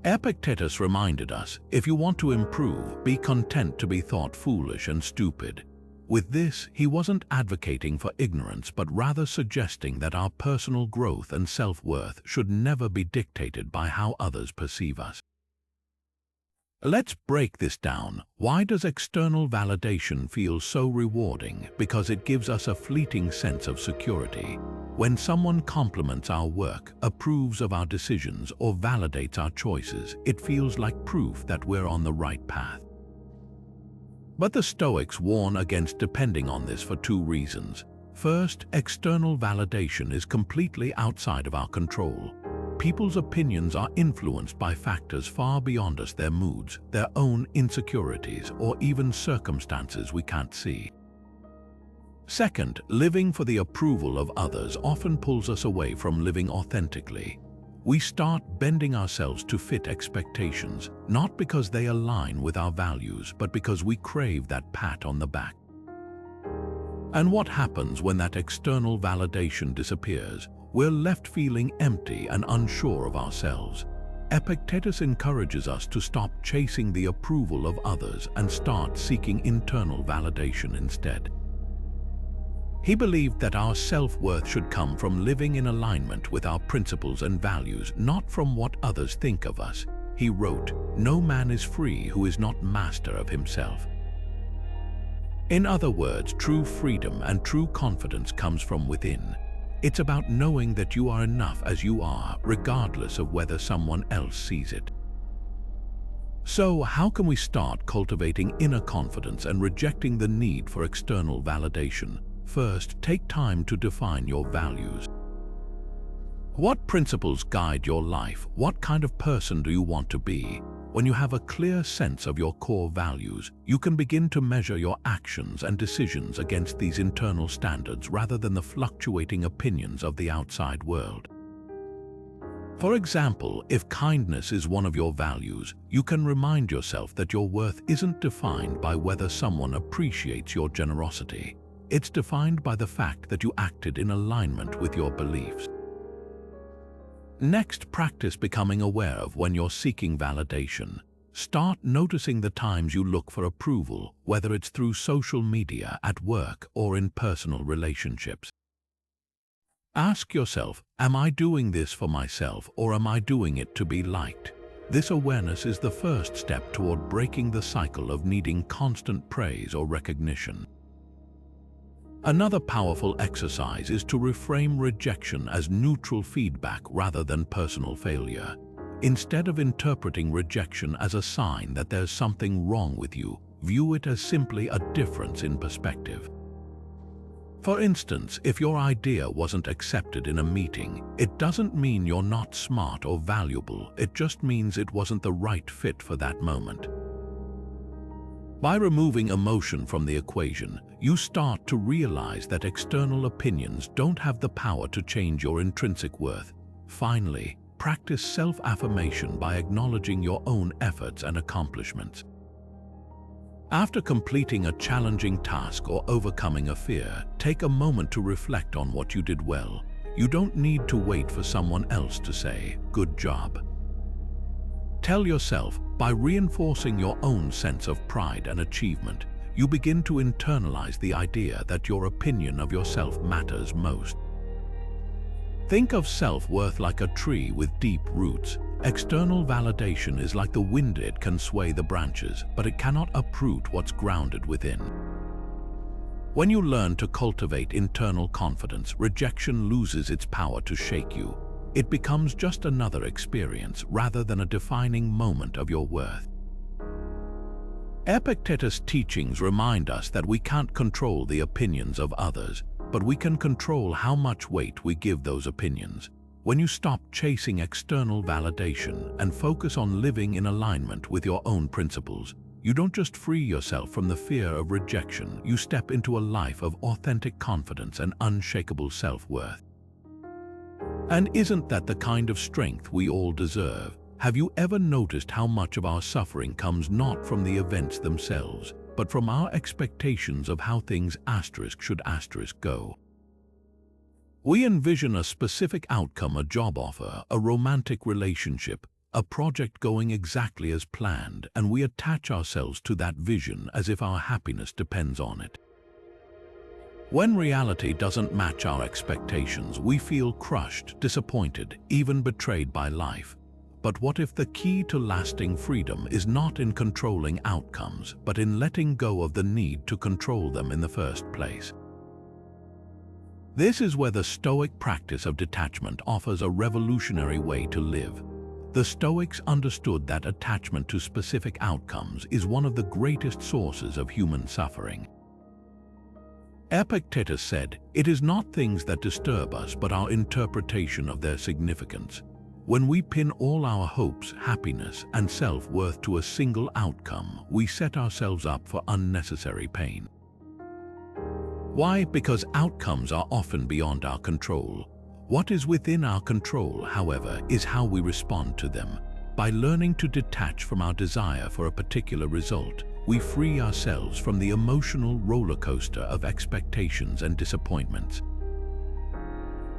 Epictetus reminded us, if you want to improve, be content to be thought foolish and stupid. With this, he wasn't advocating for ignorance but rather suggesting that our personal growth and self-worth should never be dictated by how others perceive us. Let's break this down. Why does external validation feel so rewarding? Because it gives us a fleeting sense of security. When someone compliments our work, approves of our decisions, or validates our choices, it feels like proof that we're on the right path. But the Stoics warn against depending on this for two reasons. First, external validation is completely outside of our control. People's opinions are influenced by factors far beyond us: their moods, their own insecurities, or even circumstances we can't see. Second, living for the approval of others often pulls us away from living authentically. We start bending ourselves to fit expectations, not because they align with our values, but because we crave that pat on the back. And what happens when that external validation disappears? We're left feeling empty and unsure of ourselves. Epictetus encourages us to stop chasing the approval of others and start seeking internal validation instead. He believed that our self-worth should come from living in alignment with our principles and values, not from what others think of us. He wrote, "No man is free who is not master of himself." In other words, true freedom and true confidence comes from within. It's about knowing that you are enough as you are, regardless of whether someone else sees it. So, how can we start cultivating inner confidence and rejecting the need for external validation? First, take time to define your values. What principles guide your life? What kind of person do you want to be? When you have a clear sense of your core values, you can begin to measure your actions and decisions against these internal standards rather than the fluctuating opinions of the outside world. For example, if kindness is one of your values, you can remind yourself that your worth isn't defined by whether someone appreciates your generosity. It's defined by the fact that you acted in alignment with your beliefs. Next, practice becoming aware of when you're seeking validation. Start noticing the times you look for approval, whether it's through social media, at work, or in personal relationships. Ask yourself, am I doing this for myself or am I doing it to be liked? This awareness is the first step toward breaking the cycle of needing constant praise or recognition. Another powerful exercise is to reframe rejection as neutral feedback rather than personal failure. Instead of interpreting rejection as a sign that there's something wrong with you, view it as simply a difference in perspective. For instance, if your idea wasn't accepted in a meeting, it doesn't mean you're not smart or valuable, it just means it wasn't the right fit for that moment. By removing emotion from the equation, you start to realize that external opinions don't have the power to change your intrinsic worth. Finally, practice self-affirmation by acknowledging your own efforts and accomplishments. After completing a challenging task or overcoming a fear, take a moment to reflect on what you did well. You don't need to wait for someone else to say, "Good job." Tell yourself, by reinforcing your own sense of pride and achievement, you begin to internalize the idea that your opinion of yourself matters most. Think of self-worth like a tree with deep roots. External validation is like the wind, it can sway the branches, but it cannot uproot what's grounded within. When you learn to cultivate internal confidence, rejection loses its power to shake you. It becomes just another experience rather than a defining moment of your worth. Epictetus' teachings remind us that we can't control the opinions of others, but we can control how much weight we give those opinions. When you stop chasing external validation and focus on living in alignment with your own principles, you don't just free yourself from the fear of rejection, you step into a life of authentic confidence and unshakable self-worth. And isn't that the kind of strength we all deserve? Have you ever noticed how much of our suffering comes not from the events themselves, but from our expectations of how things should go? We envision a specific outcome, a job offer, a romantic relationship, a project going exactly as planned, and we attach ourselves to that vision as if our happiness depends on it. When reality doesn't match our expectations, we feel crushed, disappointed, even betrayed by life. But what if the key to lasting freedom is not in controlling outcomes, but in letting go of the need to control them in the first place? This is where the Stoic practice of detachment offers a revolutionary way to live. The Stoics understood that attachment to specific outcomes is one of the greatest sources of human suffering. Epictetus said, "It is not things that disturb us, but our interpretation of their significance." When we pin all our hopes, happiness, and self-worth to a single outcome, we set ourselves up for unnecessary pain. Why? Because outcomes are often beyond our control. What is within our control, however, is how we respond to them. By learning to detach from our desire for a particular result, we free ourselves from the emotional roller coaster of expectations and disappointments.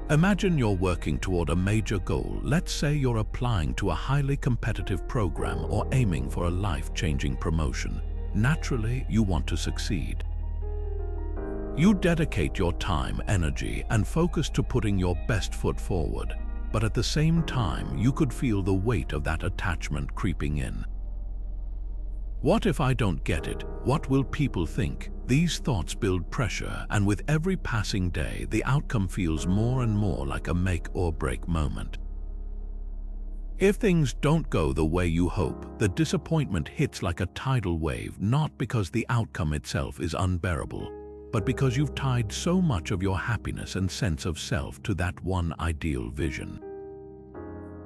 Imagine you're working toward a major goal. Let's say you're applying to a highly competitive program or aiming for a life-changing promotion. Naturally, you want to succeed. You dedicate your time, energy, and focus to putting your best foot forward. But at the same time, you could feel the weight of that attachment creeping in. What if I don't get it? What will people think? These thoughts build pressure, and with every passing day, the outcome feels more and more like a make-or-break moment. If things don't go the way you hope, the disappointment hits like a tidal wave, not because the outcome itself is unbearable, but because you've tied so much of your happiness and sense of self to that one ideal vision.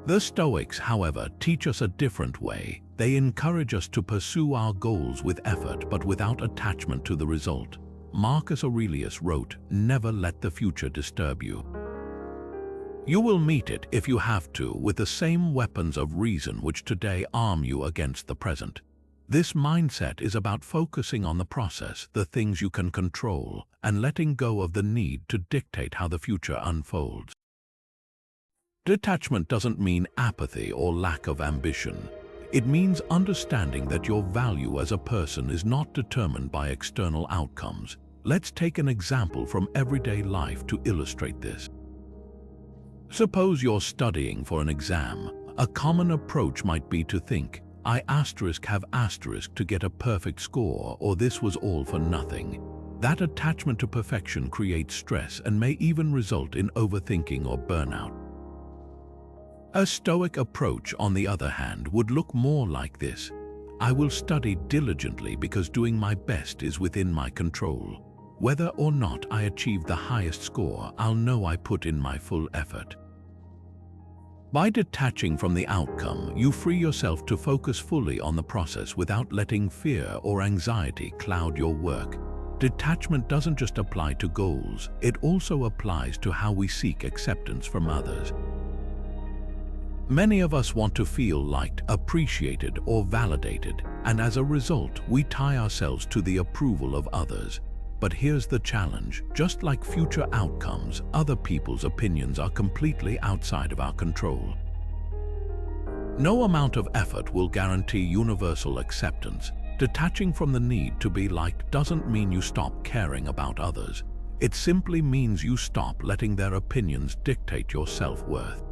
The Stoics, however, teach us a different way. They encourage us to pursue our goals with effort but without attachment to the result. Marcus Aurelius wrote, "Never let the future disturb you. You will meet it, if you have to, with the same weapons of reason which today arm you against the present." This mindset is about focusing on the process, the things you can control, and letting go of the need to dictate how the future unfolds. Detachment doesn't mean apathy or lack of ambition. It means understanding that your value as a person is not determined by external outcomes. Let's take an example from everyday life to illustrate this. Suppose you're studying for an exam. A common approach might be to think, "I have to get a perfect score, or this was all for nothing." That attachment to perfection creates stress and may even result in overthinking or burnout. A Stoic approach, on the other hand, would look more like this. "I will study diligently because doing my best is within my control. Whether or not I achieve the highest score, I'll know I put in my full effort." By detaching from the outcome, you free yourself to focus fully on the process without letting fear or anxiety cloud your work. Detachment doesn't just apply to goals, it also applies to how we seek acceptance from others. Many of us want to feel liked, appreciated, or validated, and as a result, we tie ourselves to the approval of others. But here's the challenge: just like future outcomes, other people's opinions are completely outside of our control. No amount of effort will guarantee universal acceptance. Detaching from the need to be liked doesn't mean you stop caring about others. It simply means you stop letting their opinions dictate your self-worth.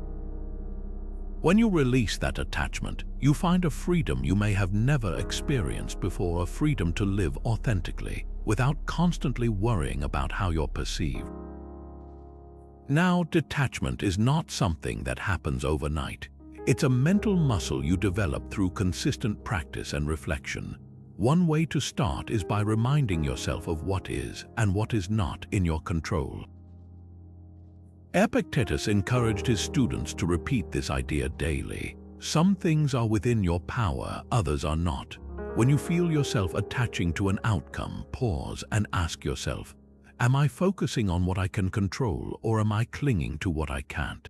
When you release that attachment, you find a freedom you may have never experienced before, a freedom to live authentically, without constantly worrying about how you're perceived. Now, detachment is not something that happens overnight. It's a mental muscle you develop through consistent practice and reflection. One way to start is by reminding yourself of what is and what is not in your control. Epictetus encouraged his students to repeat this idea daily. Some things are within your power, others are not. When you feel yourself attaching to an outcome, pause and ask yourself, am I focusing on what I can control, or am I clinging to what I can't?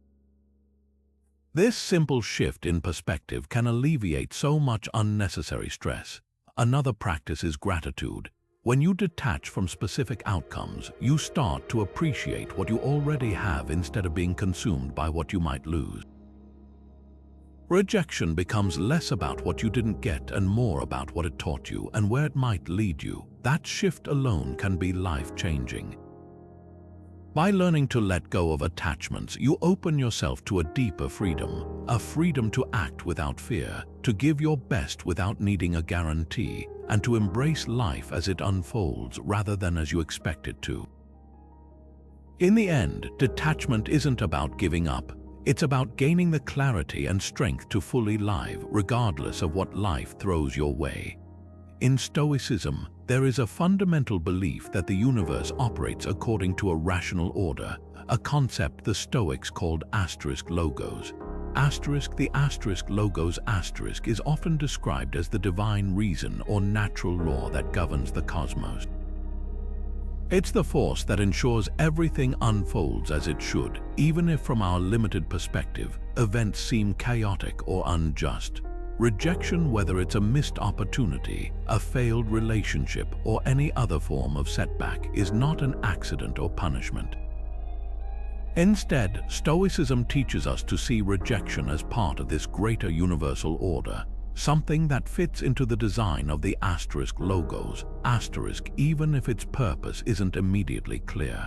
This simple shift in perspective can alleviate so much unnecessary stress. Another practice is gratitude. When you detach from specific outcomes, you start to appreciate what you already have instead of being consumed by what you might lose. Rejection becomes less about what you didn't get and more about what it taught you and where it might lead you. That shift alone can be life-changing. By learning to let go of attachments, you open yourself to a deeper freedom, a freedom to act without fear, to give your best without needing a guarantee, and to embrace life as it unfolds rather than as you expect it to. In the end, detachment isn't about giving up. It's about gaining the clarity and strength to fully live, regardless of what life throws your way. In Stoicism, there is a fundamental belief that the universe operates according to a rational order, a concept the Stoics called logos. The logos is often described as the divine reason or natural law that governs the cosmos. It's the force that ensures everything unfolds as it should, even if from our limited perspective, events seem chaotic or unjust. Rejection, whether it's a missed opportunity, a failed relationship, or any other form of setback, is not an accident or punishment. Instead, Stoicism teaches us to see rejection as part of this greater universal order, something that fits into the design of the logos, even if its purpose isn't immediately clear.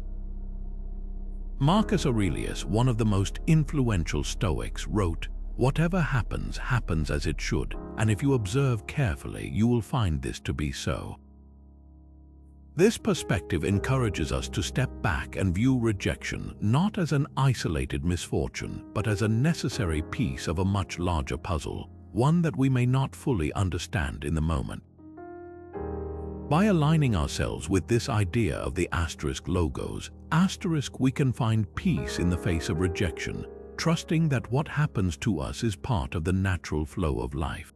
Marcus Aurelius, one of the most influential Stoics, wrote, "Whatever happens, happens as it should, and if you observe carefully, you will find this to be so." This perspective encourages us to step back and view rejection not as an isolated misfortune, but as a necessary piece of a much larger puzzle, one that we may not fully understand in the moment. By aligning ourselves with this idea of the logos, we can find peace in the face of rejection, trusting that what happens to us is part of the natural flow of life.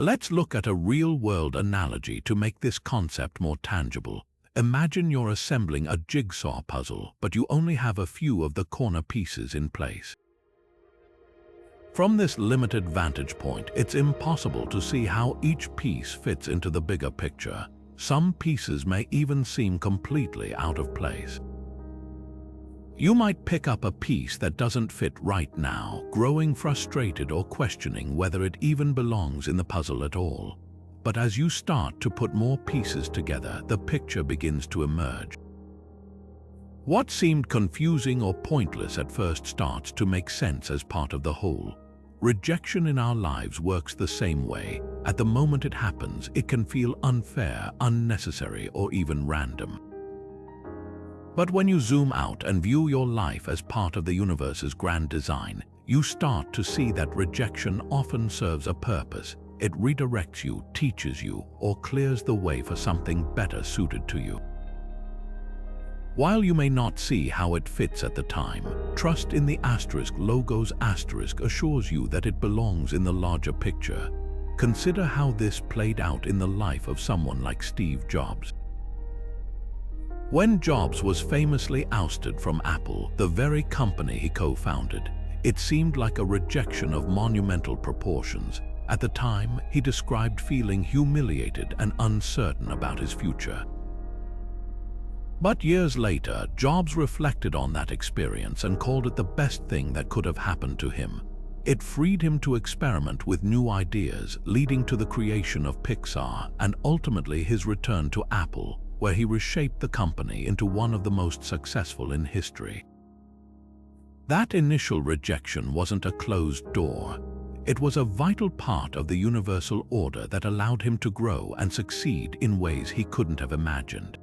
Let's look at a real-world analogy to make this concept more tangible. Imagine you're assembling a jigsaw puzzle, but you only have a few of the corner pieces in place. From this limited vantage point, it's impossible to see how each piece fits into the bigger picture. Some pieces may even seem completely out of place. You might pick up a piece that doesn't fit right now, growing frustrated or questioning whether it even belongs in the puzzle at all. But as you start to put more pieces together, the picture begins to emerge. What seemed confusing or pointless at first starts to make sense as part of the whole. Rejection in our lives works the same way. At the moment it happens, it can feel unfair, unnecessary, or even random. But when you zoom out and view your life as part of the universe's grand design, you start to see that rejection often serves a purpose. It redirects you, teaches you, or clears the way for something better suited to you. While you may not see how it fits at the time, trust in the asterisk logo's asterisk assures you that it belongs in the larger picture. Consider how this played out in the life of someone like Steve Jobs. When Jobs was famously ousted from Apple, the very company he co-founded, it seemed like a rejection of monumental proportions. At the time, he described feeling humiliated and uncertain about his future. But years later, Jobs reflected on that experience and called it the best thing that could have happened to him. It freed him to experiment with new ideas, leading to the creation of Pixar and ultimately his return to Apple, where he reshaped the company into one of the most successful in history. That initial rejection wasn't a closed door. It was a vital part of the universal order that allowed him to grow and succeed in ways he couldn't have imagined.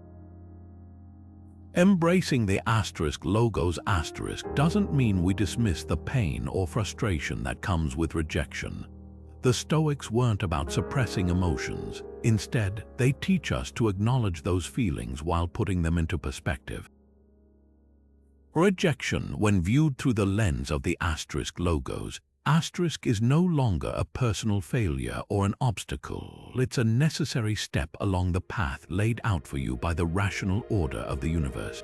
Embracing the asterisk logo's asterisk doesn't mean we dismiss the pain or frustration that comes with rejection. The Stoics weren't about suppressing emotions. Instead, they teach us to acknowledge those feelings while putting them into perspective. Rejection, when viewed through the lens of the asterisk logos, asterisk is no longer a personal failure or an obstacle. It's a necessary step along the path laid out for you by the rational order of the universe.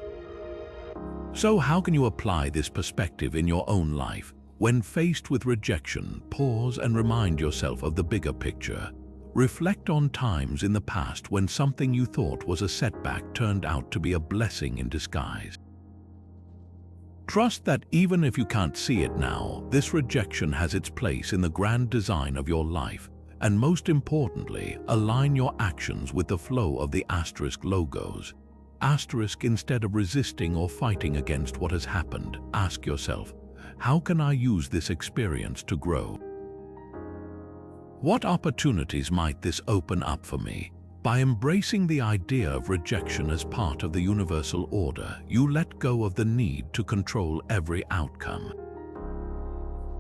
So how can you apply this perspective in your own life? When faced with rejection, pause and remind yourself of the bigger picture. Reflect on times in the past when something you thought was a setback turned out to be a blessing in disguise. Trust that even if you can't see it now, this rejection has its place in the grand design of your life, and most importantly, align your actions with the flow of the asterisk logos. Asterisk, instead of resisting or fighting against what has happened, ask yourself, how can I use this experience to grow? What opportunities might this open up for me? By embracing the idea of rejection as part of the universal order, you let go of the need to control every outcome.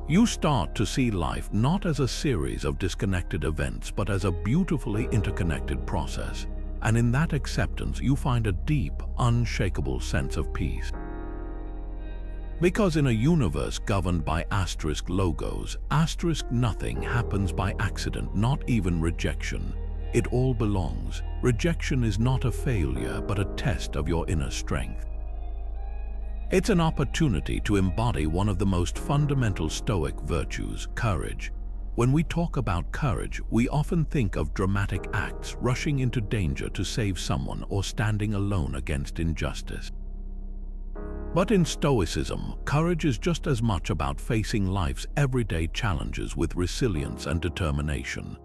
You start to see life not as a series of disconnected events, but as a beautifully interconnected process. And in that acceptance, you find a deep, unshakable sense of peace. Because in a universe governed by asterisk logos, asterisk nothing happens by accident, not even rejection. It all belongs. Rejection is not a failure, but a test of your inner strength. It's an opportunity to embody one of the most fundamental Stoic virtues, courage. When we talk about courage, we often think of dramatic acts, rushing into danger to save someone or standing alone against injustice. But in Stoicism, courage is just as much about facing life's everyday challenges with resilience and determination.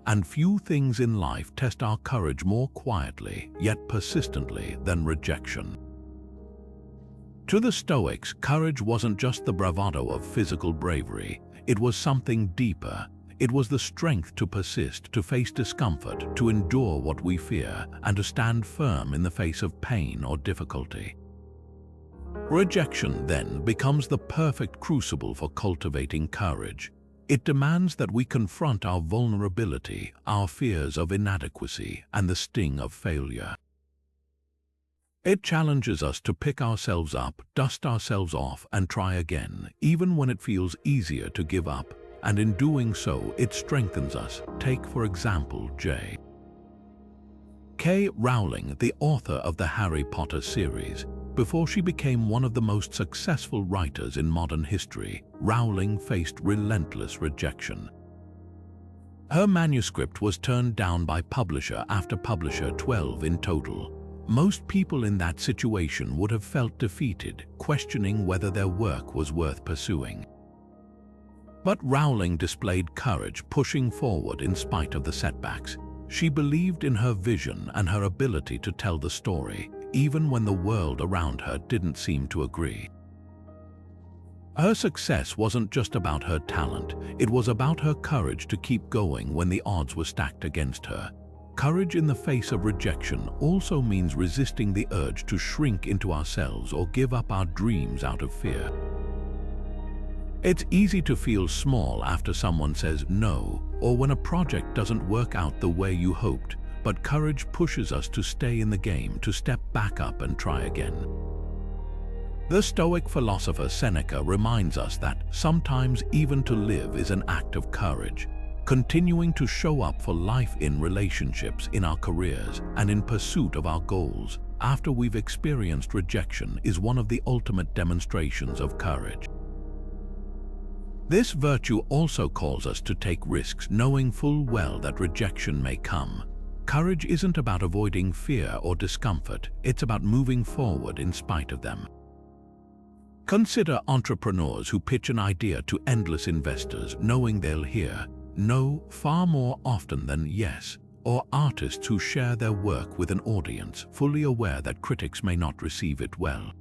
And few things in life test our courage more quietly, yet persistently, than rejection. To the Stoics, courage wasn't just the bravado of physical bravery. It was something deeper. It was the strength to persist, to face discomfort, to endure what we fear, and to stand firm in the face of pain or difficulty. Rejection, then, becomes the perfect crucible for cultivating courage. It demands that we confront our vulnerability, our fears of inadequacy, and the sting of failure. It challenges us to pick ourselves up, dust ourselves off, and try again, even when it feels easier to give up. and in doing so, it strengthens us. Take, for example, J.K. Rowling, the author of the Harry Potter series. Before she became one of the most successful writers in modern history, Rowling faced relentless rejection. Her manuscript was turned down by publisher after publisher, 12 in total. Most people in that situation would have felt defeated, questioning whether their work was worth pursuing. But Rowling displayed courage, pushing forward in spite of the setbacks. She believed in her vision and her ability to tell the story, even when the world around her didn't seem to agree. Her success wasn't just about her talent, it was about her courage to keep going when the odds were stacked against her. Courage in the face of rejection also means resisting the urge to shrink into ourselves or give up our dreams out of fear. It's easy to feel small after someone says no, or when a project doesn't work out the way you hoped, but courage pushes us to stay in the game, to step back up and try again. The Stoic philosopher Seneca reminds us that sometimes even to live is an act of courage. Continuing to show up for life in relationships, in our careers, and in pursuit of our goals after we've experienced rejection is one of the ultimate demonstrations of courage. This virtue also calls us to take risks, knowing full well that rejection may come. Courage isn't about avoiding fear or discomfort, it's about moving forward in spite of them. Consider entrepreneurs who pitch an idea to endless investors, knowing they'll hear no far more often than yes, or artists who share their work with an audience, fully aware that critics may not receive it well.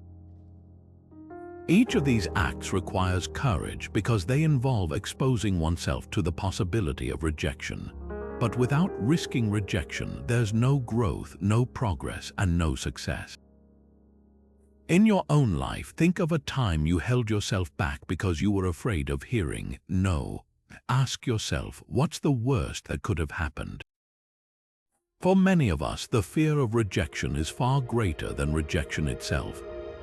Each of these acts requires courage because they involve exposing oneself to the possibility of rejection. But without risking rejection, there's no growth, no progress, and no success. In your own life, think of a time you held yourself back because you were afraid of hearing no. Ask yourself, what's the worst that could have happened? For many of us, the fear of rejection is far greater than rejection itself.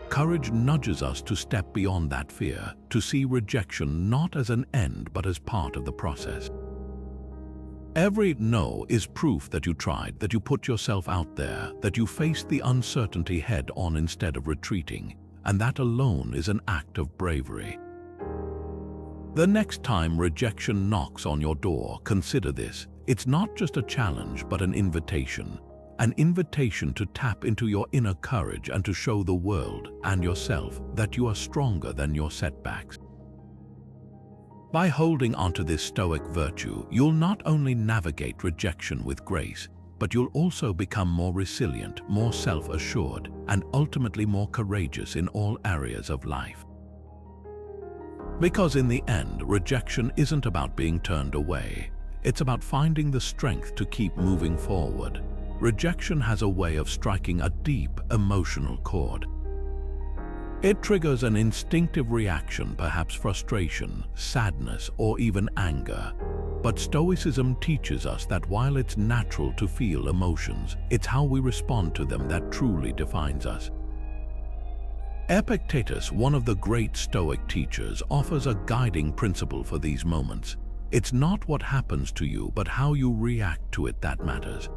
Courage nudges us to step beyond that fear, to see rejection not as an end but as part of the process. Every no is proof that you tried, that you put yourself out there, that you faced the uncertainty head-on instead of retreating, and that alone is an act of bravery. The next time rejection knocks on your door, consider this. It's not just a challenge, but an invitation. An invitation to tap into your inner courage and to show the world and yourself that you are stronger than your setbacks. By holding onto this Stoic virtue, you'll not only navigate rejection with grace, but you'll also become more resilient, more self-assured, and ultimately more courageous in all areas of life. Because in the end, rejection isn't about being turned away. It's about finding the strength to keep moving forward. Rejection has a way of striking a deep emotional chord. It triggers an instinctive reaction, perhaps frustration, sadness, or even anger. But Stoicism teaches us that while it's natural to feel emotions, it's how we respond to them that truly defines us. Epictetus, one of the great Stoic teachers, offers a guiding principle for these moments. It's not what happens to you, but how you react to it that matters.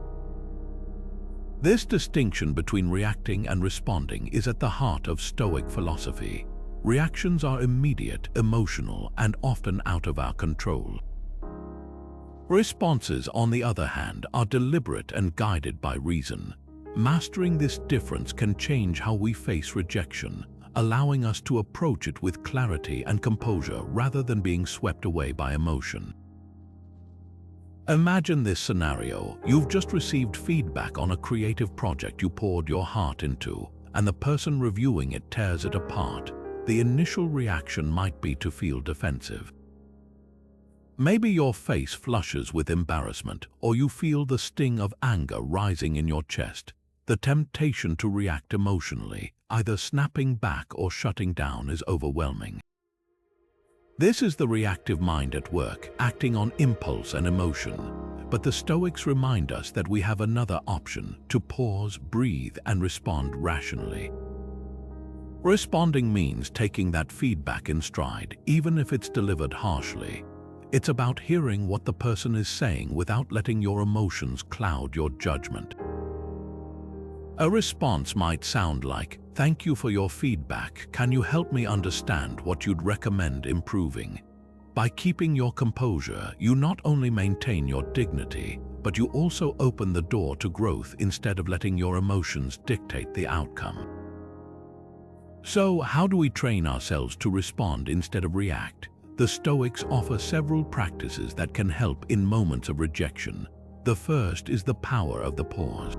This distinction between reacting and responding is at the heart of Stoic philosophy. Reactions are immediate, emotional, and often out of our control. Responses, on the other hand, are deliberate and guided by reason. Mastering this difference can change how we face rejection, allowing us to approach it with clarity and composure rather than being swept away by emotion. Imagine this scenario. You've just received feedback on a creative project you poured your heart into, and the person reviewing it tears it apart. The initial reaction might be to feel defensive. Maybe your face flushes with embarrassment, or you feel the sting of anger rising in your chest. The temptation to react emotionally, either snapping back or shutting down, is overwhelming. This is the reactive mind at work, acting on impulse and emotion. But the Stoics remind us that we have another option: to pause, breathe, and respond rationally. Responding means taking that feedback in stride, even if it's delivered harshly. It's about hearing what the person is saying without letting your emotions cloud your judgment. A response might sound like, "Thank you for your feedback. Can you help me understand what you'd recommend improving?" By keeping your composure, you not only maintain your dignity, but you also open the door to growth instead of letting your emotions dictate the outcome. So, how do we train ourselves to respond instead of react? The Stoics offer several practices that can help in moments of rejection. The first is the power of the pause.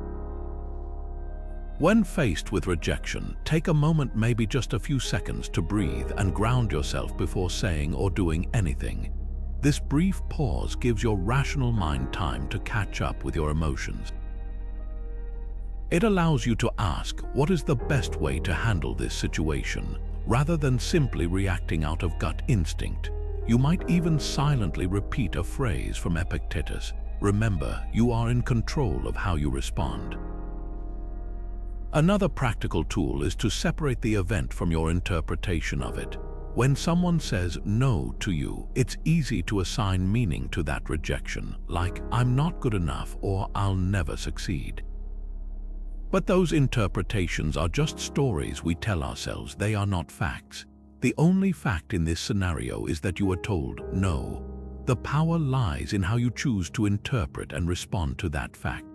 When faced with rejection, take a moment, maybe just a few seconds, to breathe and ground yourself before saying or doing anything. This brief pause gives your rational mind time to catch up with your emotions. It allows you to ask, what is the best way to handle this situation, rather than simply reacting out of gut instinct. You might even silently repeat a phrase from Epictetus. Remember, you are in control of how you respond. Another practical tool is to separate the event from your interpretation of it. When someone says no to you, it's easy to assign meaning to that rejection, like "I'm not good enough" or "I'll never succeed." But those interpretations are just stories we tell ourselves. They are not facts. The only fact in this scenario is that you are told no. The power lies in how you choose to interpret and respond to that fact.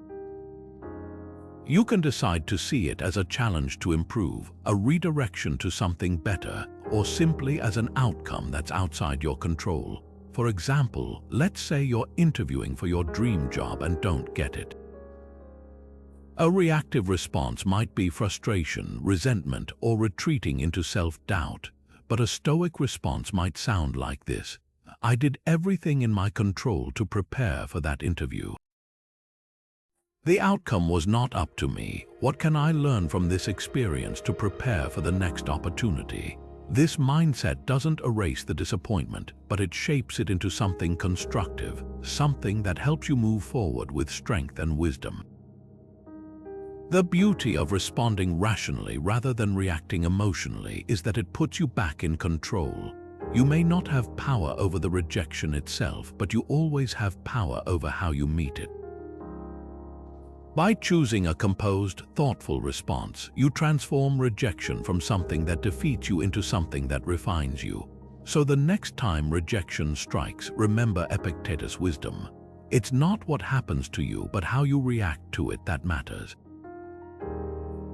You can decide to see it as a challenge to improve, a redirection to something better, or simply as an outcome that's outside your control. For example, let's say you're interviewing for your dream job and don't get it. A reactive response might be frustration, resentment, or retreating into self-doubt, but a Stoic response might sound like this: "I did everything in my control to prepare for that interview. The outcome was not up to me. What can I learn from this experience to prepare for the next opportunity?" This mindset doesn't erase the disappointment, but it shapes it into something constructive, something that helps you move forward with strength and wisdom. The beauty of responding rationally rather than reacting emotionally is that it puts you back in control. You may not have power over the rejection itself, but you always have power over how you meet it. By choosing a composed, thoughtful response, you transform rejection from something that defeats you into something that refines you. So the next time rejection strikes, remember Epictetus' wisdom. It's not what happens to you, but how you react to it that matters.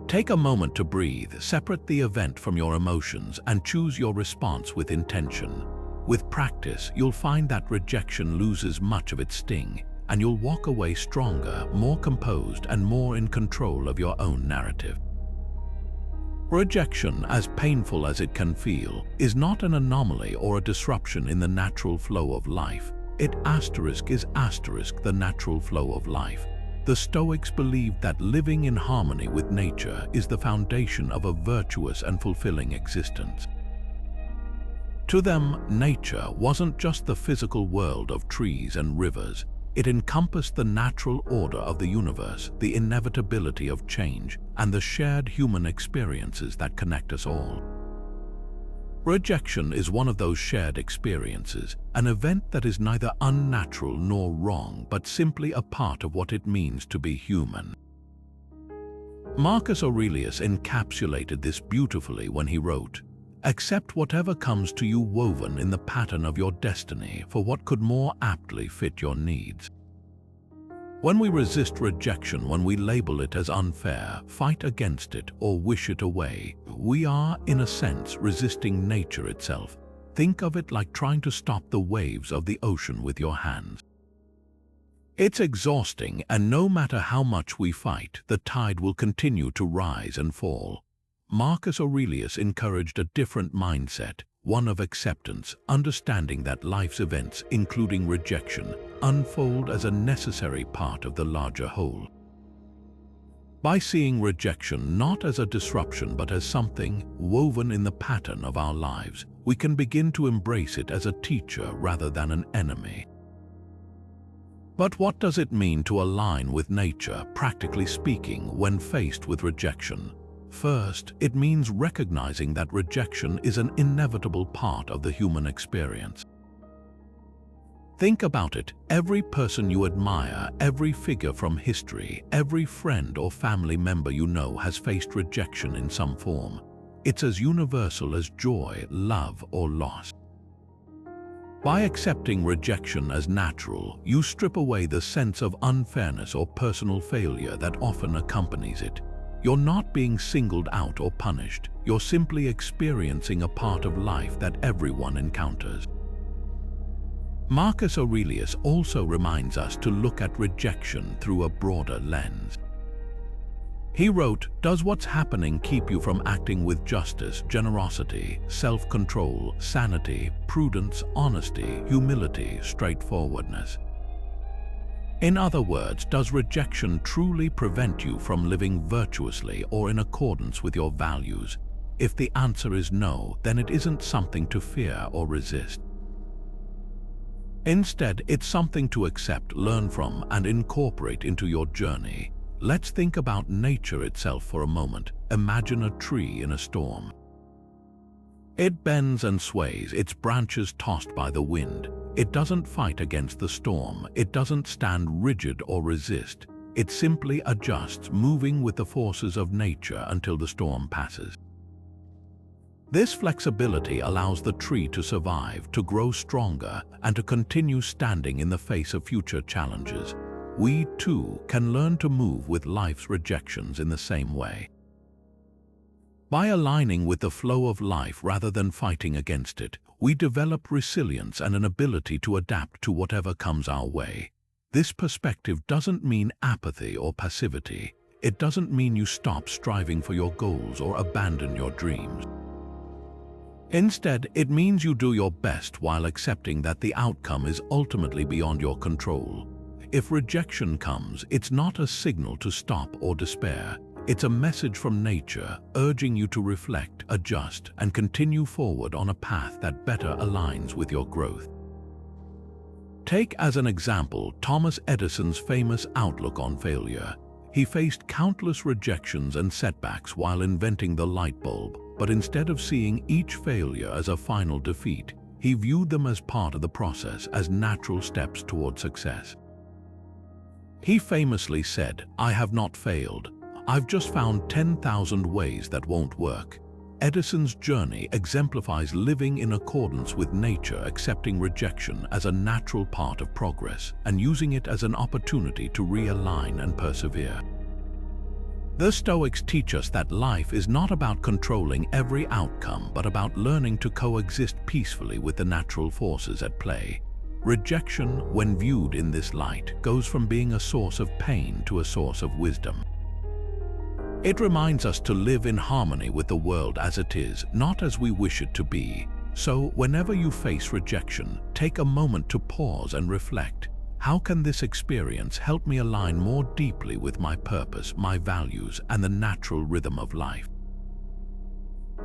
Take a moment to breathe, separate the event from your emotions, and choose your response with intention. With practice, you'll find that rejection loses much of its sting, and you'll walk away stronger, more composed, and more in control of your own narrative. Rejection, as painful as it can feel, is not an anomaly or a disruption in the natural flow of life. It is the natural flow of life. The Stoics believed that living in harmony with nature is the foundation of a virtuous and fulfilling existence. To them, nature wasn't just the physical world of trees and rivers. It encompassed the natural order of the universe, the inevitability of change, and the shared human experiences that connect us all. Rejection is one of those shared experiences, an event that is neither unnatural nor wrong, but simply a part of what it means to be human. Marcus Aurelius encapsulated this beautifully when he wrote, "Accept whatever comes to you woven in the pattern of your destiny for what could more aptly fit your needs." When we resist rejection, when we label it as unfair, fight against it, or wish it away, we are, in a sense, resisting nature itself. Think of it like trying to stop the waves of the ocean with your hands. It's exhausting, and no matter how much we fight, the tide will continue to rise and fall. Marcus Aurelius encouraged a different mindset, one of acceptance, understanding that life's events, including rejection, unfold as a necessary part of the larger whole. By seeing rejection not as a disruption but as something woven in the pattern of our lives, we can begin to embrace it as a teacher rather than an enemy. But what does it mean to align with nature, practically speaking, when faced with rejection? First, it means recognizing that rejection is an inevitable part of the human experience. Think about it. Every person you admire, every figure from history, every friend or family member you know has faced rejection in some form. It's as universal as joy, love, or loss. By accepting rejection as natural, you strip away the sense of unfairness or personal failure that often accompanies it. You're not being singled out or punished. You're simply experiencing a part of life that everyone encounters. Marcus Aurelius also reminds us to look at rejection through a broader lens. He wrote, "Does what's happening keep you from acting with justice, generosity, self-control, sanity, prudence, honesty, humility, straightforwardness?" In other words, does rejection truly prevent you from living virtuously or in accordance with your values? If the answer is no, then it isn't something to fear or resist. Instead, it's something to accept, learn from, and incorporate into your journey. Let's think about nature itself for a moment. Imagine a tree in a storm. It bends and sways, its branches tossed by the wind. It doesn't fight against the storm. It doesn't stand rigid or resist. It simply adjusts, moving with the forces of nature until the storm passes. This flexibility allows the tree to survive, to grow stronger, and to continue standing in the face of future challenges. We, too, can learn to move with life's rejections in the same way. By aligning with the flow of life rather than fighting against it, we develop resilience and an ability to adapt to whatever comes our way. This perspective doesn't mean apathy or passivity. It doesn't mean you stop striving for your goals or abandon your dreams. Instead, it means you do your best while accepting that the outcome is ultimately beyond your control. If rejection comes, it's not a signal to stop or despair. It's a message from nature, urging you to reflect, adjust, and continue forward on a path that better aligns with your growth. Take as an example Thomas Edison's famous outlook on failure. He faced countless rejections and setbacks while inventing the light bulb, but instead of seeing each failure as a final defeat, he viewed them as part of the process, as natural steps toward success. He famously said, "I have not failed. I've just found 10,000 ways that won't work." Edison's journey exemplifies living in accordance with nature, accepting rejection as a natural part of progress and using it as an opportunity to realign and persevere. The Stoics teach us that life is not about controlling every outcome, but about learning to coexist peacefully with the natural forces at play. Rejection, when viewed in this light, goes from being a source of pain to a source of wisdom. It reminds us to live in harmony with the world as it is, not as we wish it to be. So, whenever you face rejection, take a moment to pause and reflect. How can this experience help me align more deeply with my purpose, my values, and the natural rhythm of life?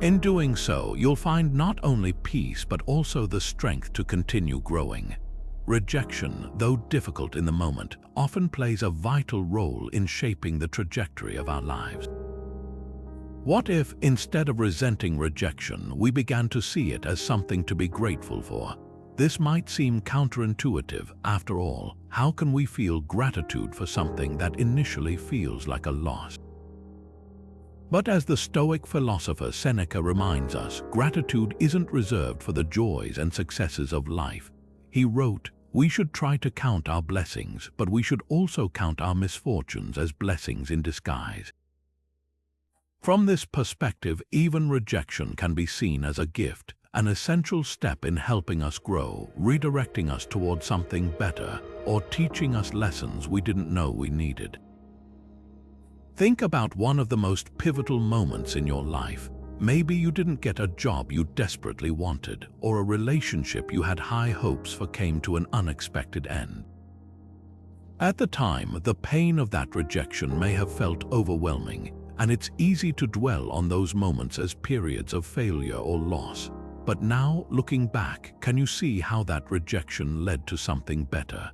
In doing so, you'll find not only peace but also the strength to continue growing. Rejection, though difficult in the moment, often plays a vital role in shaping the trajectory of our lives. What if, instead of resenting rejection, we began to see it as something to be grateful for? This might seem counterintuitive. After all, how can we feel gratitude for something that initially feels like a loss? But as the Stoic philosopher Seneca reminds us, gratitude isn't reserved for the joys and successes of life. He wrote, "We should try to count our blessings, but we should also count our misfortunes as blessings in disguise." From this perspective, even rejection can be seen as a gift, an essential step in helping us grow, redirecting us toward something better, or teaching us lessons we didn't know we needed. Think about one of the most pivotal moments in your life. Maybe you didn't get a job you desperately wanted, or a relationship you had high hopes for came to an unexpected end. At the time, the pain of that rejection may have felt overwhelming, and it's easy to dwell on those moments as periods of failure or loss. But now, looking back, can you see how that rejection led to something better?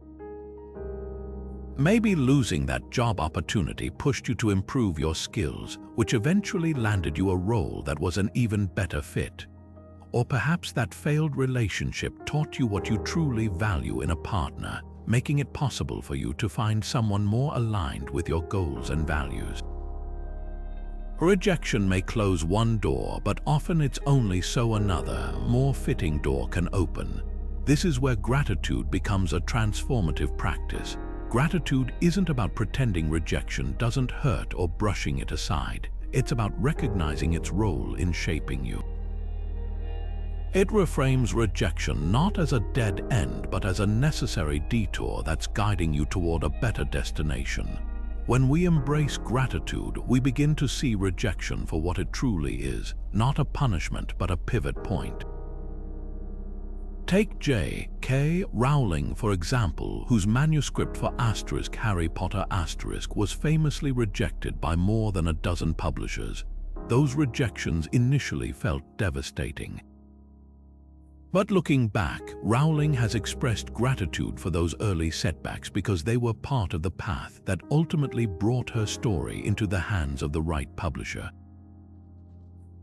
Maybe losing that job opportunity pushed you to improve your skills, which eventually landed you a role that was an even better fit. or perhaps that failed relationship taught you what you truly value in a partner, making it possible for you to find someone more aligned with your goals and values. Rejection may close one door, but often it's only so another, more fitting door can open. This is where gratitude becomes a transformative practice. Gratitude isn't about pretending rejection doesn't hurt or brushing it aside. It's about recognizing its role in shaping you. It reframes rejection not as a dead end, but as a necessary detour that's guiding you toward a better destination. When we embrace gratitude, we begin to see rejection for what it truly is, not a punishment, but a pivot point. Take J.K. Rowling, for example, whose manuscript for Harry Potter was famously rejected by more than a dozen publishers. Those rejections initially felt devastating. But looking back, Rowling has expressed gratitude for those early setbacks because they were part of the path that ultimately brought her story into the hands of the right publisher.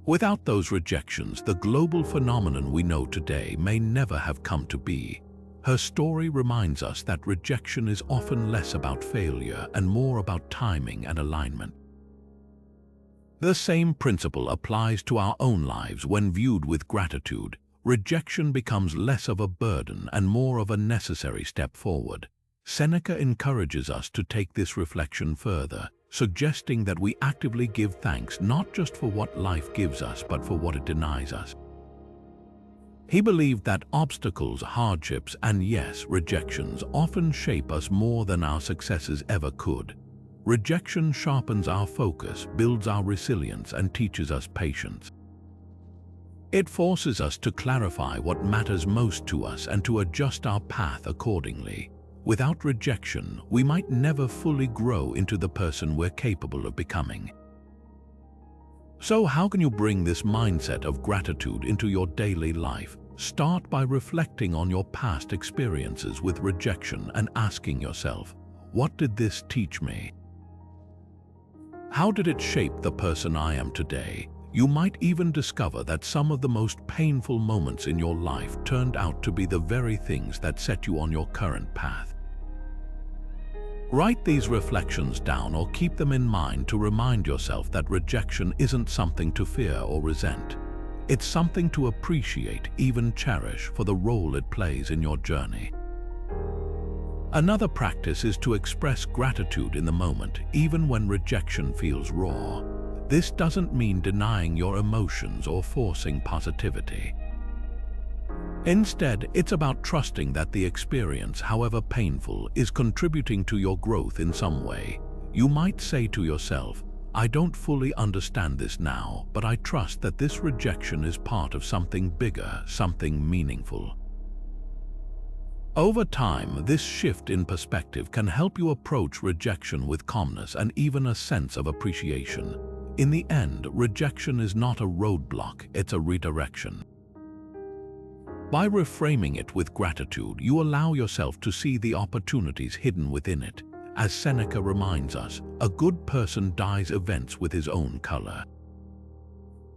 Without those rejections, the global phenomenon we know today may never have come to be. Her story reminds us that rejection is often less about failure and more about timing and alignment. The same principle applies to our own lives when viewed with gratitude. Rejection becomes less of a burden and more of a necessary step forward. Seneca encourages us to take this reflection further, suggesting that we actively give thanks not just for what life gives us, but for what it denies us. He believed that obstacles, hardships, and yes, rejections often shape us more than our successes ever could. Rejection sharpens our focus, builds our resilience, and teaches us patience. It forces us to clarify what matters most to us and to adjust our path accordingly. Without rejection, we might never fully grow into the person we're capable of becoming. So how can you bring this mindset of gratitude into your daily life? Start by reflecting on your past experiences with rejection and asking yourself, what did this teach me? How did it shape the person I am today? You might even discover that some of the most painful moments in your life turned out to be the very things that set you on your current path. Write these reflections down or keep them in mind to remind yourself that rejection isn't something to fear or resent. It's something to appreciate, even cherish, for the role it plays in your journey. Another practice is to express gratitude in the moment, even when rejection feels raw. This doesn't mean denying your emotions or forcing positivity. Instead, it's about trusting that the experience, however painful, is contributing to your growth in some way. You might say to yourself, I don't fully understand this now, but I trust that this rejection is part of something bigger, something meaningful. Over time, this shift in perspective can help you approach rejection with calmness and even a sense of appreciation. In the end, rejection is not a roadblock, it's a redirection. By reframing it with gratitude, you allow yourself to see the opportunities hidden within it. As Seneca reminds us, a good person dyes events with his own color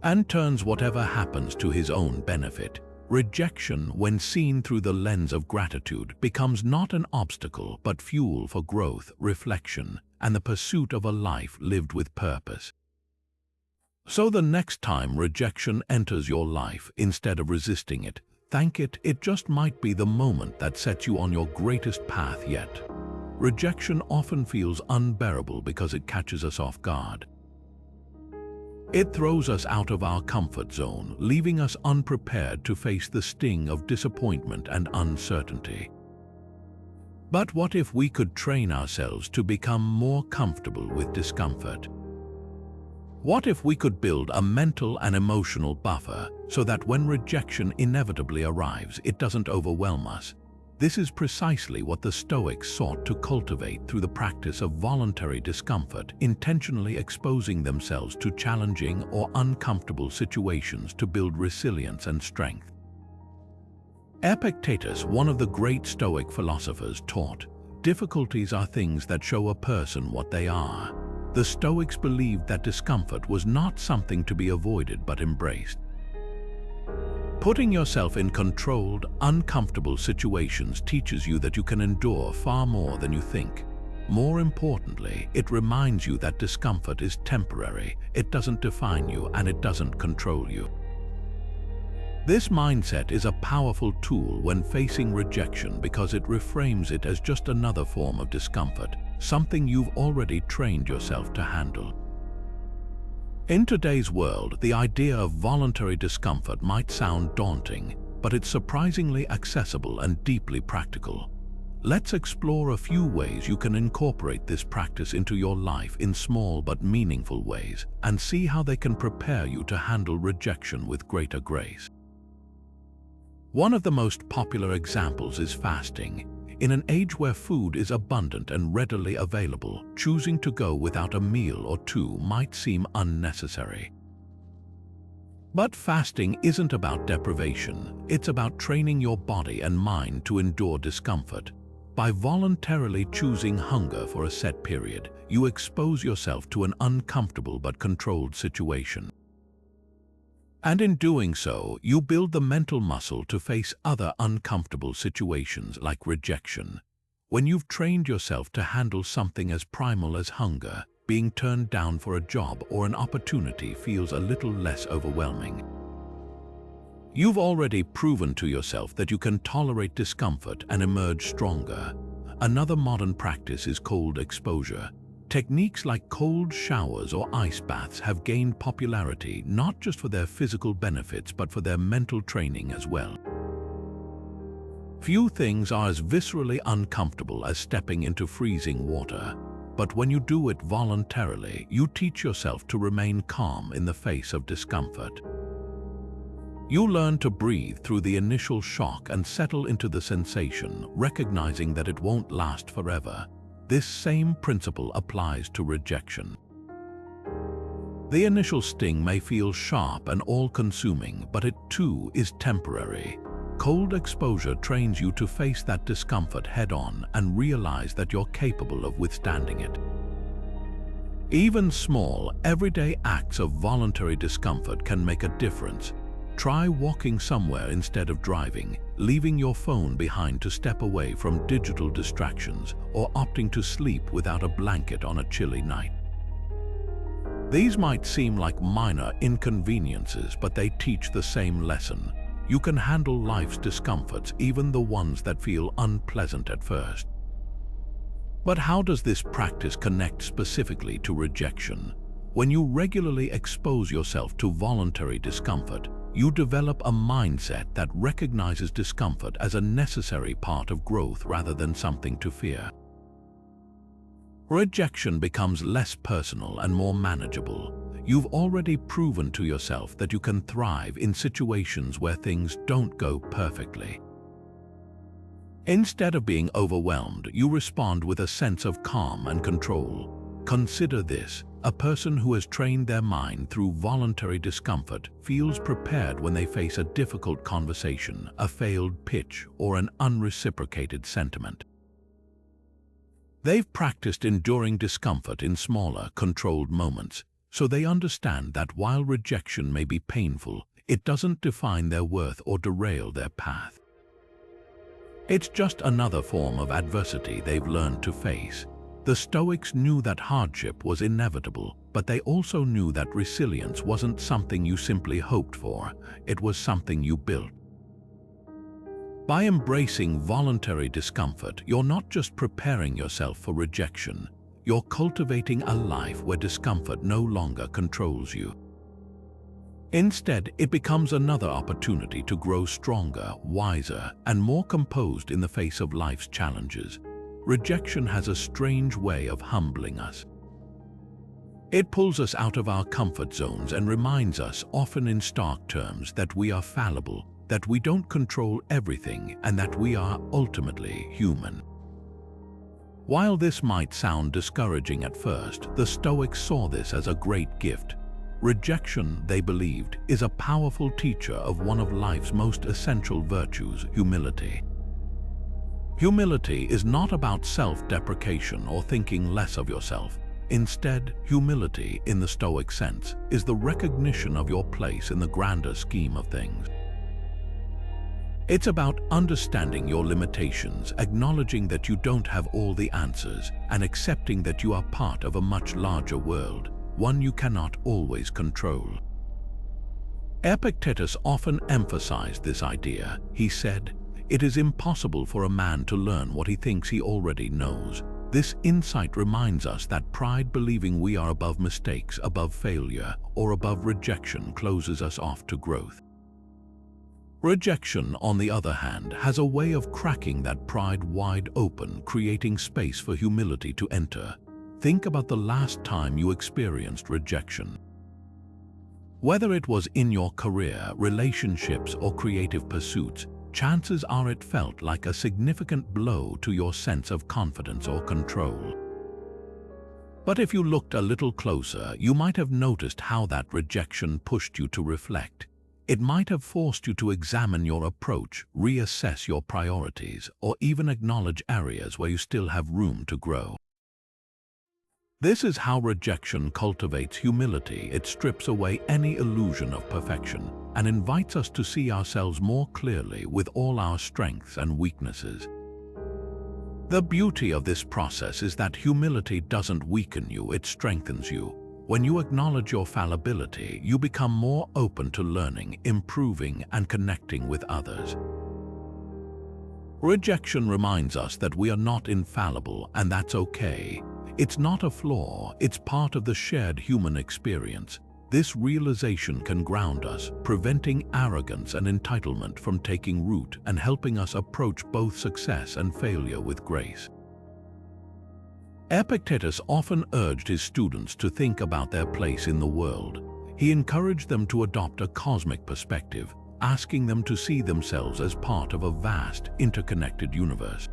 and turns whatever happens to his own benefit. Rejection, when seen through the lens of gratitude, becomes not an obstacle but fuel for growth, reflection, and the pursuit of a life lived with purpose. So the next time rejection enters your life, instead of resisting it, thank it. It just might be the moment that sets you on your greatest path yet. Rejection often feels unbearable because it catches us off guard. It throws us out of our comfort zone, leaving us unprepared to face the sting of disappointment and uncertainty. But what if we could train ourselves to become more comfortable with discomfort? What if we could build a mental and emotional buffer so that when rejection inevitably arrives, it doesn't overwhelm us? This is precisely what the Stoics sought to cultivate through the practice of voluntary discomfort, intentionally exposing themselves to challenging or uncomfortable situations to build resilience and strength. Epictetus, one of the great Stoic philosophers, taught, "Difficulties are things that show a person what they are." The Stoics believed that discomfort was not something to be avoided but embraced. Putting yourself in controlled, uncomfortable situations teaches you that you can endure far more than you think. More importantly, it reminds you that discomfort is temporary, it doesn't define you, and it doesn't control you. This mindset is a powerful tool when facing rejection because it reframes it as just another form of discomfort, something you've already trained yourself to handle. In today's world, the idea of voluntary discomfort might sound daunting, but it's surprisingly accessible and deeply practical. Let's explore a few ways you can incorporate this practice into your life in small but meaningful ways, and see how they can prepare you to handle rejection with greater grace. One of the most popular examples is fasting. In an age where food is abundant and readily available, choosing to go without a meal or two might seem unnecessary. But fasting isn't about deprivation, it's about training your body and mind to endure discomfort. By voluntarily choosing hunger for a set period, you expose yourself to an uncomfortable but controlled situation. And in doing so, you build the mental muscle to face other uncomfortable situations like rejection. When you've trained yourself to handle something as primal as hunger, being turned down for a job or an opportunity feels a little less overwhelming. You've already proven to yourself that you can tolerate discomfort and emerge stronger. Another modern practice is cold exposure. Techniques like cold showers or ice baths have gained popularity not just for their physical benefits but for their mental training as well. Few things are as viscerally uncomfortable as stepping into freezing water, but when you do it voluntarily, you teach yourself to remain calm in the face of discomfort. You learn to breathe through the initial shock and settle into the sensation, recognizing that it won't last forever. This same principle applies to rejection. The initial sting may feel sharp and all-consuming, but it too is temporary. Cold exposure trains you to face that discomfort head-on and realize that you're capable of withstanding it. Even small, everyday acts of voluntary discomfort can make a difference. Try walking somewhere instead of driving, leaving your phone behind to step away from digital distractions, or opting to sleep without a blanket on a chilly night. These might seem like minor inconveniences, but they teach the same lesson. You can handle life's discomforts, even the ones that feel unpleasant at first. But how does this practice connect specifically to rejection? When you regularly expose yourself to voluntary discomfort, you develop a mindset that recognizes discomfort as a necessary part of growth rather than something to fear. Rejection becomes less personal and more manageable. You've already proven to yourself that you can thrive in situations where things don't go perfectly. Instead of being overwhelmed, you respond with a sense of calm and control. Consider this: a person who has trained their mind through voluntary discomfort feels prepared when they face a difficult conversation, a failed pitch, or an unreciprocated sentiment. They've practiced enduring discomfort in smaller, controlled moments, so they understand that while rejection may be painful, it doesn't define their worth or derail their path. It's just another form of adversity they've learned to face. The Stoics knew that hardship was inevitable, but they also knew that resilience wasn't something you simply hoped for, it was something you built. By embracing voluntary discomfort, you're not just preparing yourself for rejection, you're cultivating a life where discomfort no longer controls you. Instead, it becomes another opportunity to grow stronger, wiser, and more composed in the face of life's challenges. Rejection has a strange way of humbling us. It pulls us out of our comfort zones and reminds us, often in stark terms, that we are fallible, that we don't control everything, and that we are ultimately human. While this might sound discouraging at first, the Stoics saw this as a great gift. Rejection, they believed, is a powerful teacher of one of life's most essential virtues, humility. Humility is not about self-deprecation or thinking less of yourself. Instead, humility, in the Stoic sense, is the recognition of your place in the grander scheme of things. It's about understanding your limitations, acknowledging that you don't have all the answers, and accepting that you are part of a much larger world, one you cannot always control. Epictetus often emphasized this idea. He said, "It is impossible for a man to learn what he thinks he already knows." This insight reminds us that pride, believing we are above mistakes, above failure, or above rejection, closes us off to growth. Rejection, on the other hand, has a way of cracking that pride wide open, creating space for humility to enter. Think about the last time you experienced rejection. Whether it was in your career, relationships, or creative pursuits, chances are it felt like a significant blow to your sense of confidence or control. But if you looked a little closer, you might have noticed how that rejection pushed you to reflect. It might have forced you to examine your approach, reassess your priorities, or even acknowledge areas where you still have room to grow. This is how rejection cultivates humility. It strips away any illusion of perfection and invites us to see ourselves more clearly with all our strengths and weaknesses. The beauty of this process is that humility doesn't weaken you, it strengthens you. When you acknowledge your fallibility, you become more open to learning, improving, and connecting with others. Rejection reminds us that we are not infallible, and that's okay. It's not a flaw, it's part of the shared human experience. This realization can ground us, preventing arrogance and entitlement from taking root and helping us approach both success and failure with grace. Epictetus often urged his students to think about their place in the world. He encouraged them to adopt a cosmic perspective, asking them to see themselves as part of a vast, interconnected universe.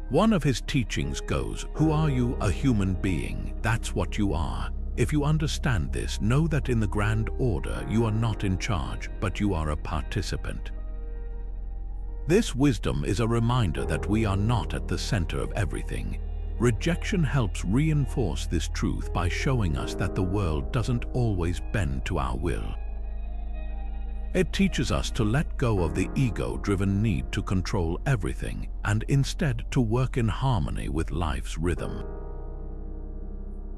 One of his teachings goes, "Who are you? A human being. That's what you are. If you understand this, know that in the grand order you are not in charge, but you are a participant." This wisdom is a reminder that we are not at the center of everything. Rejection helps reinforce this truth by showing us that the world doesn't always bend to our will. It teaches us to let go of the ego-driven need to control everything and instead to work in harmony with life's rhythm.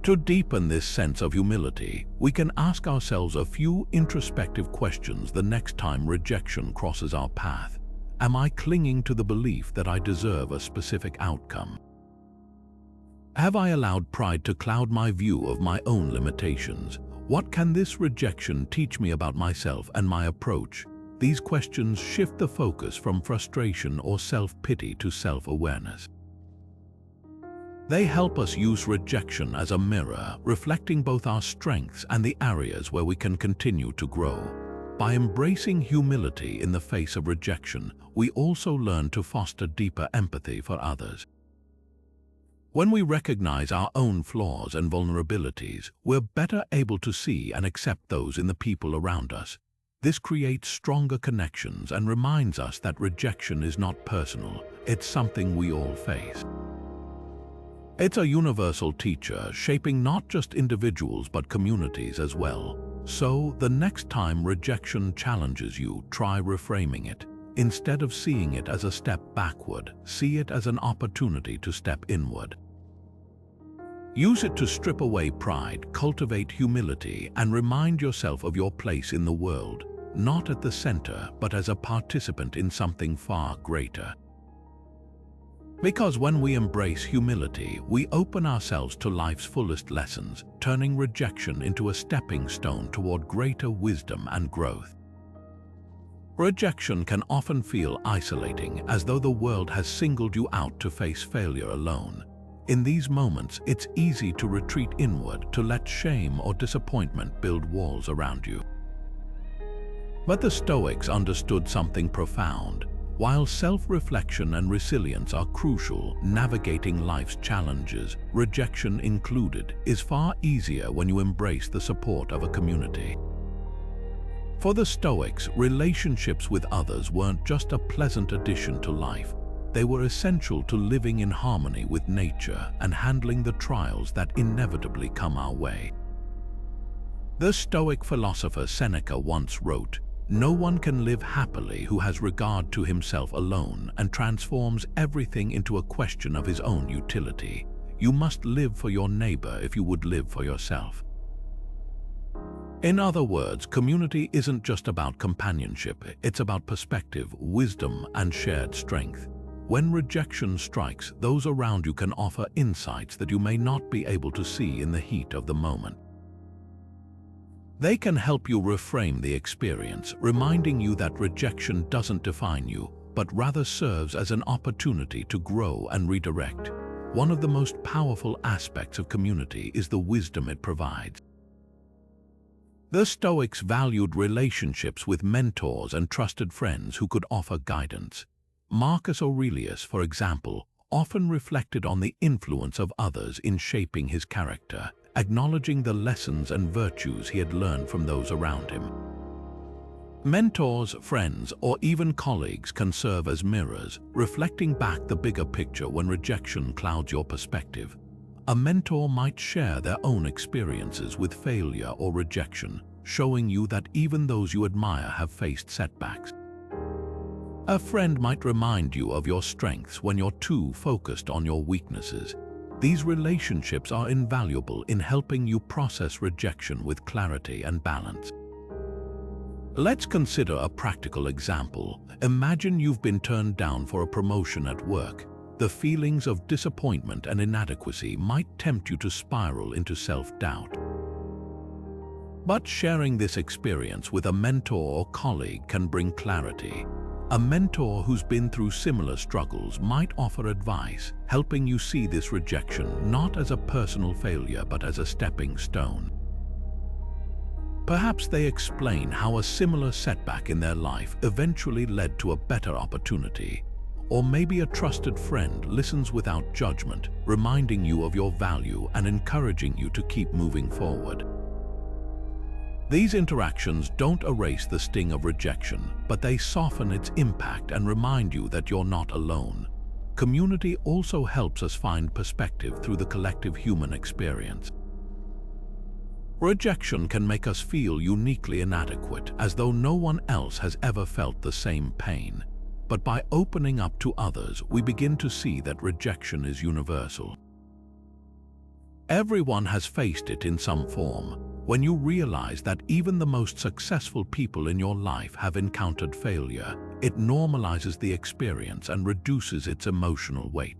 To deepen this sense of humility, we can ask ourselves a few introspective questions the next time rejection crosses our path. Am I clinging to the belief that I deserve a specific outcome? Have I allowed pride to cloud my view of my own limitations? What can this rejection teach me about myself and my approach? These questions shift the focus from frustration or self-pity to self-awareness. They help us use rejection as a mirror, reflecting both our strengths and the areas where we can continue to grow. By embracing humility in the face of rejection, we also learn to foster deeper empathy for others. When we recognize our own flaws and vulnerabilities, we're better able to see and accept those in the people around us. This creates stronger connections and reminds us that rejection is not personal, it's something we all face. It's a universal teacher, shaping not just individuals but communities as well. So, the next time rejection challenges you, try reframing it. Instead of seeing it as a step backward, see it as an opportunity to step inward. Use it to strip away pride, cultivate humility, and remind yourself of your place in the world, not at the center, but as a participant in something far greater. Because when we embrace humility, we open ourselves to life's fullest lessons, turning rejection into a stepping stone toward greater wisdom and growth. Rejection can often feel isolating, as though the world has singled you out to face failure alone. In these moments, it's easy to retreat inward, to let shame or disappointment build walls around you. But the Stoics understood something profound. While self-reflection and resilience are crucial, navigating life's challenges, rejection included, is far easier when you embrace the support of a community. For the Stoics, relationships with others weren't just a pleasant addition to life. They were essential to living in harmony with nature and handling the trials that inevitably come our way. The Stoic philosopher Seneca once wrote, No one can live happily who has regard to himself alone and transforms everything into a question of his own utility. You must live for your neighbor if you would live for yourself. In other words, community isn't just about companionship, it's about perspective, wisdom, and shared strength. When rejection strikes, those around you can offer insights that you may not be able to see in the heat of the moment. They can help you reframe the experience, reminding you that rejection doesn't define you, but rather serves as an opportunity to grow and redirect. One of the most powerful aspects of community is the wisdom it provides. The Stoics valued relationships with mentors and trusted friends who could offer guidance. Marcus Aurelius, for example, often reflected on the influence of others in shaping his character, acknowledging the lessons and virtues he had learned from those around him. Mentors, friends, or even colleagues can serve as mirrors, reflecting back the bigger picture when rejection clouds your perspective. A mentor might share their own experiences with failure or rejection, showing you that even those you admire have faced setbacks. A friend might remind you of your strengths when you're too focused on your weaknesses. These relationships are invaluable in helping you process rejection with clarity and balance. Let's consider a practical example. Imagine you've been turned down for a promotion at work. The feelings of disappointment and inadequacy might tempt you to spiral into self-doubt. But sharing this experience with a mentor or colleague can bring clarity. A mentor who's been through similar struggles might offer advice, helping you see this rejection not as a personal failure but as a stepping stone. Perhaps they explain how a similar setback in their life eventually led to a better opportunity. Or maybe a trusted friend listens without judgment, reminding you of your value and encouraging you to keep moving forward. These interactions don't erase the sting of rejection, but they soften its impact and remind you that you're not alone. Community also helps us find perspective through the collective human experience. Rejection can make us feel uniquely inadequate, as though no one else has ever felt the same pain. But by opening up to others, we begin to see that rejection is universal. Everyone has faced it in some form. When you realize that even the most successful people in your life have encountered failure, it normalizes the experience and reduces its emotional weight.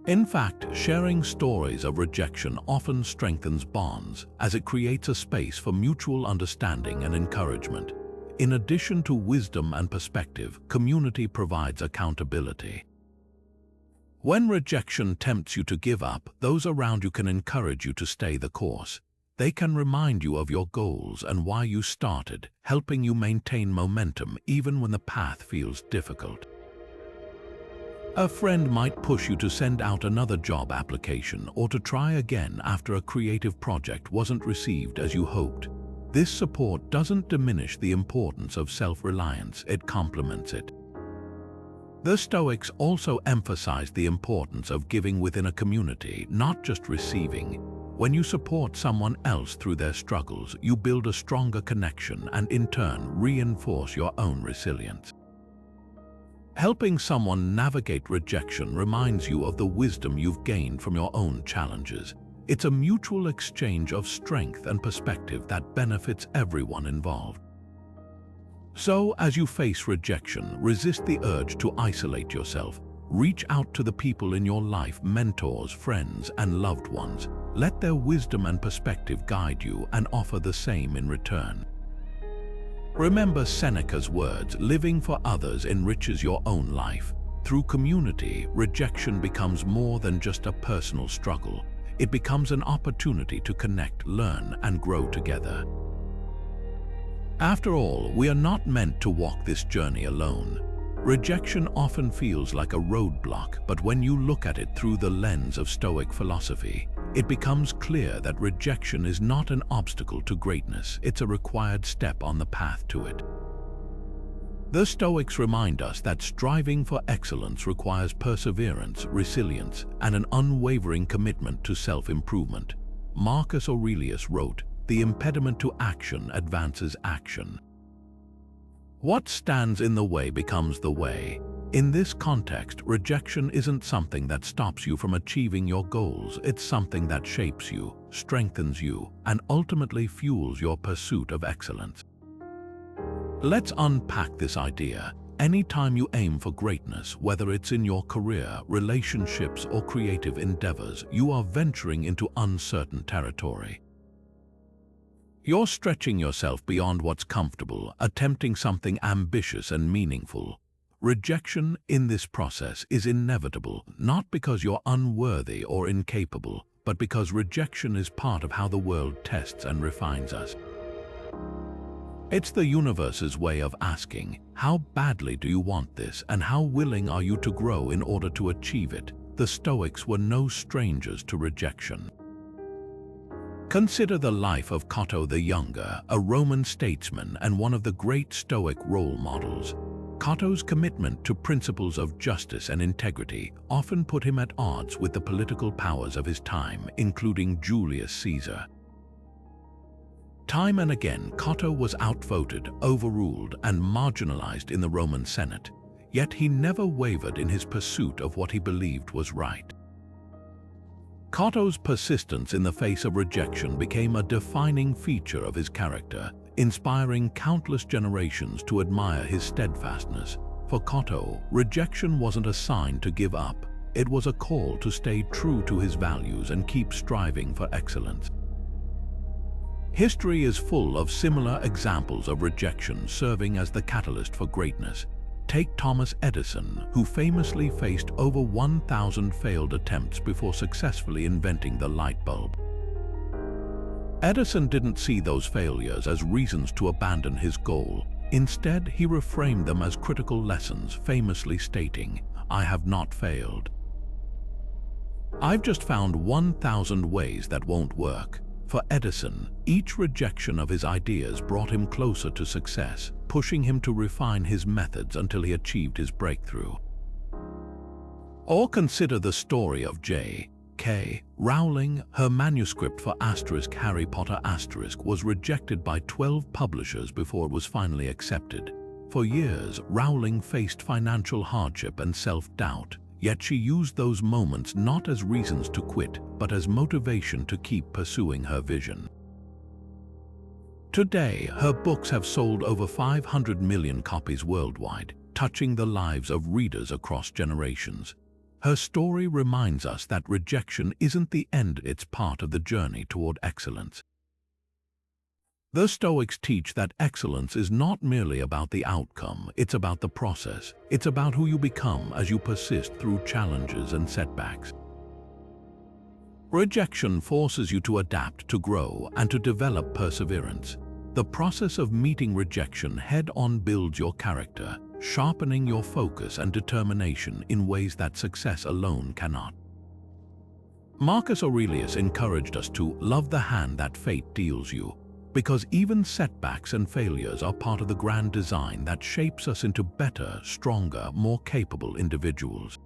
In fact, sharing stories of rejection often strengthens bonds, as it creates a space for mutual understanding and encouragement. In addition to wisdom and perspective, community provides accountability. When rejection tempts you to give up, those around you can encourage you to stay the course. They can remind you of your goals and why you started, helping you maintain momentum even when the path feels difficult. A friend might push you to send out another job application or to try again after a creative project wasn't received as you hoped. This support doesn't diminish the importance of self-reliance, it complements it. The Stoics also emphasized the importance of giving within a community, not just receiving. When you support someone else through their struggles, you build a stronger connection and in turn reinforce your own resilience. Helping someone navigate rejection reminds you of the wisdom you've gained from your own challenges. It's a mutual exchange of strength and perspective that benefits everyone involved. So, as you face rejection, resist the urge to isolate yourself. Reach out to the people in your life, mentors, friends, and loved ones. Let their wisdom and perspective guide you and offer the same in return. Remember Seneca's words, living for others enriches your own life. Through community, rejection becomes more than just a personal struggle. It becomes an opportunity to connect, learn, and grow together. After all, we are not meant to walk this journey alone. Rejection often feels like a roadblock, but when you look at it through the lens of Stoic philosophy, it becomes clear that rejection is not an obstacle to greatness, it's a required step on the path to it. The Stoics remind us that striving for excellence requires perseverance, resilience, and an unwavering commitment to self-improvement. Marcus Aurelius wrote, "The impediment to action advances action." What stands in the way becomes the way. In this context, rejection isn't something that stops you from achieving your goals. It's something that shapes you, strengthens you, and ultimately fuels your pursuit of excellence. Let's unpack this idea. Anytime you aim for greatness, whether it's in your career, relationships, or creative endeavors, you are venturing into uncertain territory. You're stretching yourself beyond what's comfortable, attempting something ambitious and meaningful. Rejection in this process is inevitable, not because you're unworthy or incapable, but because rejection is part of how the world tests and refines us. It's the universe's way of asking, how badly do you want this, and how willing are you to grow in order to achieve it? The Stoics were no strangers to rejection. Consider the life of Cato the Younger, a Roman statesman and one of the great Stoic role models. Cato's commitment to principles of justice and integrity often put him at odds with the political powers of his time, including Julius Caesar. Time and again, Cato was outvoted, overruled, and marginalized in the Roman Senate, yet he never wavered in his pursuit of what he believed was right. Cato's persistence in the face of rejection became a defining feature of his character, inspiring countless generations to admire his steadfastness. For Cato, rejection wasn't a sign to give up. It was a call to stay true to his values and keep striving for excellence. History is full of similar examples of rejection serving as the catalyst for greatness. Take Thomas Edison, who famously faced over 1,000 failed attempts before successfully inventing the light bulb. Edison didn't see those failures as reasons to abandon his goal. Instead, he reframed them as critical lessons, famously stating, "I have not failed. I've just found 1,000 ways that won't work." For Edison, each rejection of his ideas brought him closer to success, pushing him to refine his methods until he achieved his breakthrough. Or consider the story of J.K. Rowling. Her manuscript for Harry Potter was rejected by 12 publishers before it was finally accepted. For years, Rowling faced financial hardship and self-doubt, yet she used those moments not as reasons to quit, but as motivation to keep pursuing her vision. Today, her books have sold over 500 million copies worldwide, touching the lives of readers across generations. Her story reminds us that rejection isn't the end, it's part of the journey toward excellence. The Stoics teach that excellence is not merely about the outcome, it's about the process. It's about who you become as you persist through challenges and setbacks. Rejection forces you to adapt, to grow, and to develop perseverance. The process of meeting rejection head-on builds your character, sharpening your focus and determination in ways that success alone cannot. Marcus Aurelius encouraged us to love the hand that fate deals you, because even setbacks and failures are part of the grand design that shapes us into better, stronger, more capable individuals.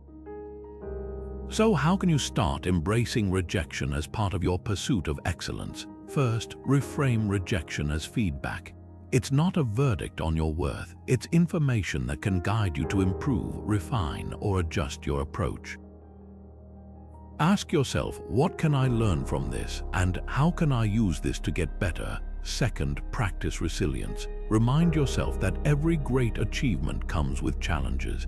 So how can you start embracing rejection as part of your pursuit of excellence? First, reframe rejection as feedback. It's not a verdict on your worth, it's information that can guide you to improve, refine, or adjust your approach. Ask yourself, what can I learn from this, and how can I use this to get better? Second, practice resilience. Remind yourself that every great achievement comes with challenges.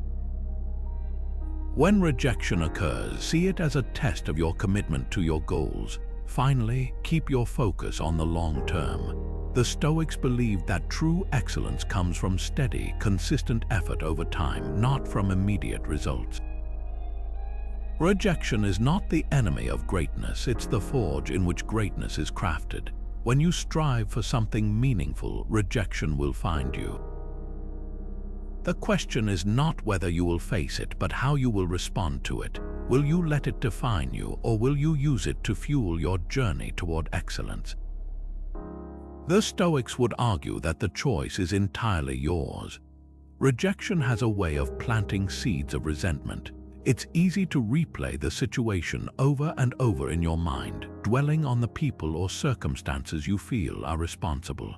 When rejection occurs, see it as a test of your commitment to your goals. Finally, keep your focus on the long term. The Stoics believed that true excellence comes from steady, consistent effort over time, not from immediate results. Rejection is not the enemy of greatness, it's the forge in which greatness is crafted. When you strive for something meaningful, rejection will find you. The question is not whether you will face it, but how you will respond to it. Will you let it define you, or will you use it to fuel your journey toward excellence? The Stoics would argue that the choice is entirely yours. Rejection has a way of planting seeds of resentment. It's easy to replay the situation over and over in your mind, dwelling on the people or circumstances you feel are responsible.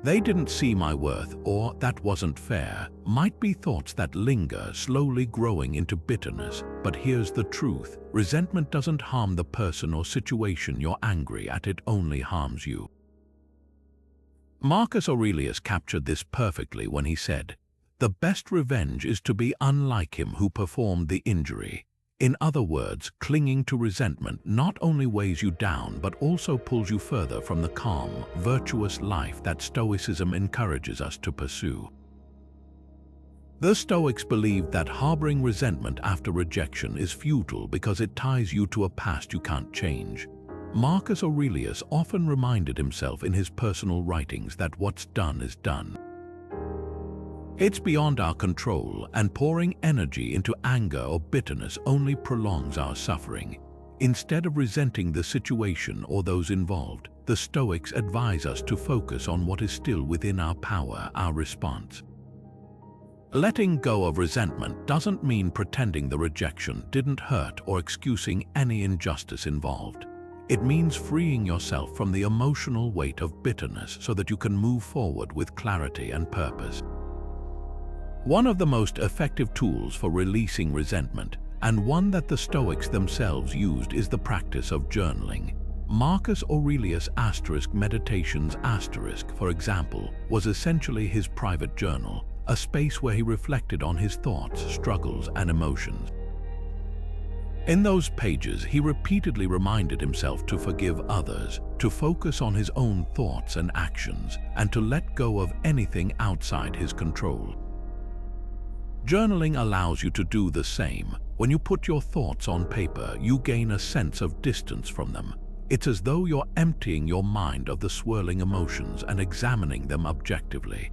"They didn't see my worth," or "that wasn't fair," might be thoughts that linger, slowly growing into bitterness. But here's the truth: resentment doesn't harm the person or situation you're angry at, it only harms you. Marcus Aurelius captured this perfectly when he said, "The best revenge is to be unlike him who performed the injury." In other words, clinging to resentment not only weighs you down but also pulls you further from the calm, virtuous life that Stoicism encourages us to pursue. The Stoics believed that harboring resentment after rejection is futile because it ties you to a past you can't change. Marcus Aurelius often reminded himself in his personal writings that what's done is done. It's beyond our control, and pouring energy into anger or bitterness only prolongs our suffering. Instead of resenting the situation or those involved, the Stoics advise us to focus on what is still within our power, our response. Letting go of resentment doesn't mean pretending the rejection didn't hurt or excusing any injustice involved. It means freeing yourself from the emotional weight of bitterness so that you can move forward with clarity and purpose. One of the most effective tools for releasing resentment, and one that the Stoics themselves used, is the practice of journaling. Marcus Aurelius' Meditations for example, was essentially his private journal, a space where he reflected on his thoughts, struggles, and emotions. In those pages, he repeatedly reminded himself to forgive others, to focus on his own thoughts and actions, and to let go of anything outside his control. Journaling allows you to do the same. When you put your thoughts on paper, you gain a sense of distance from them. It's as though you're emptying your mind of the swirling emotions and examining them objectively.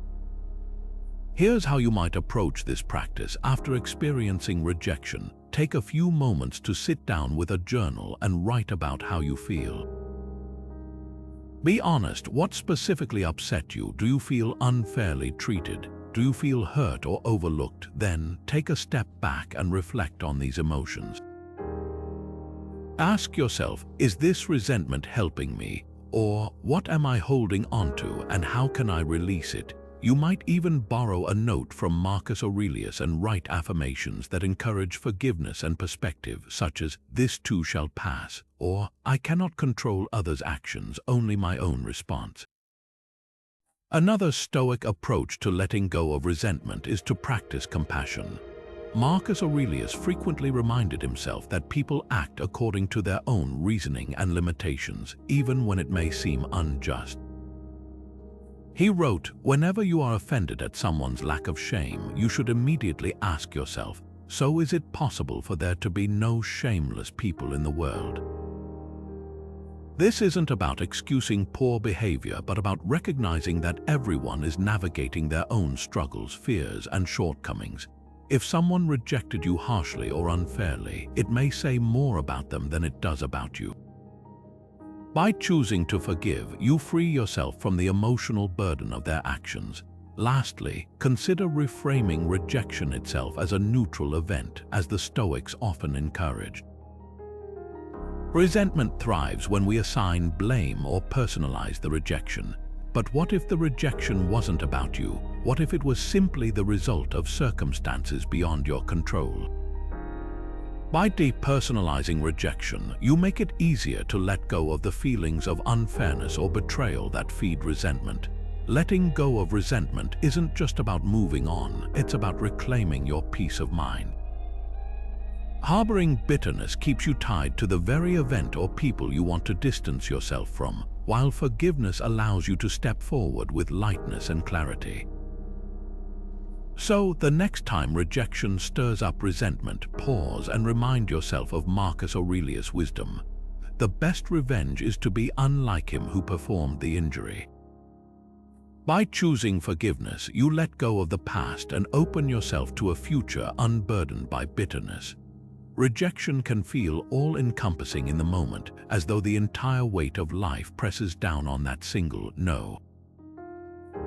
Here's how you might approach this practice after experiencing rejection. Take a few moments to sit down with a journal and write about how you feel. Be honest. What specifically upset you? Do you feel unfairly treated? Do you feel hurt or overlooked? Then take a step back and reflect on these emotions. Ask yourself, is this resentment helping me? Or what am I holding onto, and how can I release it? You might even borrow a note from Marcus Aurelius and write affirmations that encourage forgiveness and perspective, such as, "This too shall pass," or "I cannot control others' actions, only my own response." Another Stoic approach to letting go of resentment is to practice compassion. Marcus Aurelius frequently reminded himself that people act according to their own reasoning and limitations, even when it may seem unjust. He wrote, "Whenever you are offended at someone's lack of shame, you should immediately ask yourself, so is it possible for there to be no shameless people in the world?" This isn't about excusing poor behavior, but about recognizing that everyone is navigating their own struggles, fears, and shortcomings. If someone rejected you harshly or unfairly, it may say more about them than it does about you. By choosing to forgive, you free yourself from the emotional burden of their actions. Lastly, consider reframing rejection itself as a neutral event, as the Stoics often encouraged. Resentment thrives when we assign blame or personalize the rejection. But what if the rejection wasn't about you? What if it was simply the result of circumstances beyond your control? By depersonalizing rejection, you make it easier to let go of the feelings of unfairness or betrayal that feed resentment. Letting go of resentment isn't just about moving on, it's about reclaiming your peace of mind. Harboring bitterness keeps you tied to the very event or people you want to distance yourself from, while forgiveness allows you to step forward with lightness and clarity. So, the next time rejection stirs up resentment, pause and remind yourself of Marcus Aurelius' wisdom. The best revenge is to be unlike him who performed the injury. By choosing forgiveness, you let go of the past and open yourself to a future unburdened by bitterness. Rejection can feel all-encompassing in the moment, as though the entire weight of life presses down on that single no.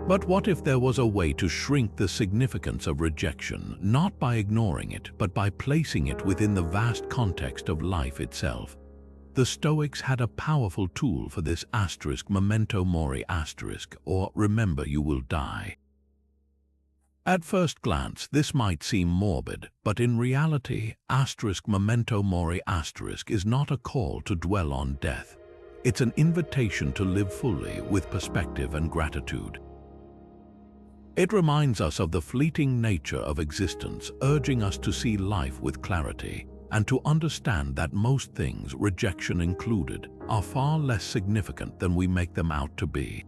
But what if there was a way to shrink the significance of rejection, not by ignoring it, but by placing it within the vast context of life itself? The Stoics had a powerful tool for this Memento Mori or remember you will die. At first glance, this might seem morbid, but in reality, Memento Mori is not a call to dwell on death. It's an invitation to live fully with perspective and gratitude. It reminds us of the fleeting nature of existence, urging us to see life with clarity and to understand that most things, rejection included, are far less significant than we make them out to be.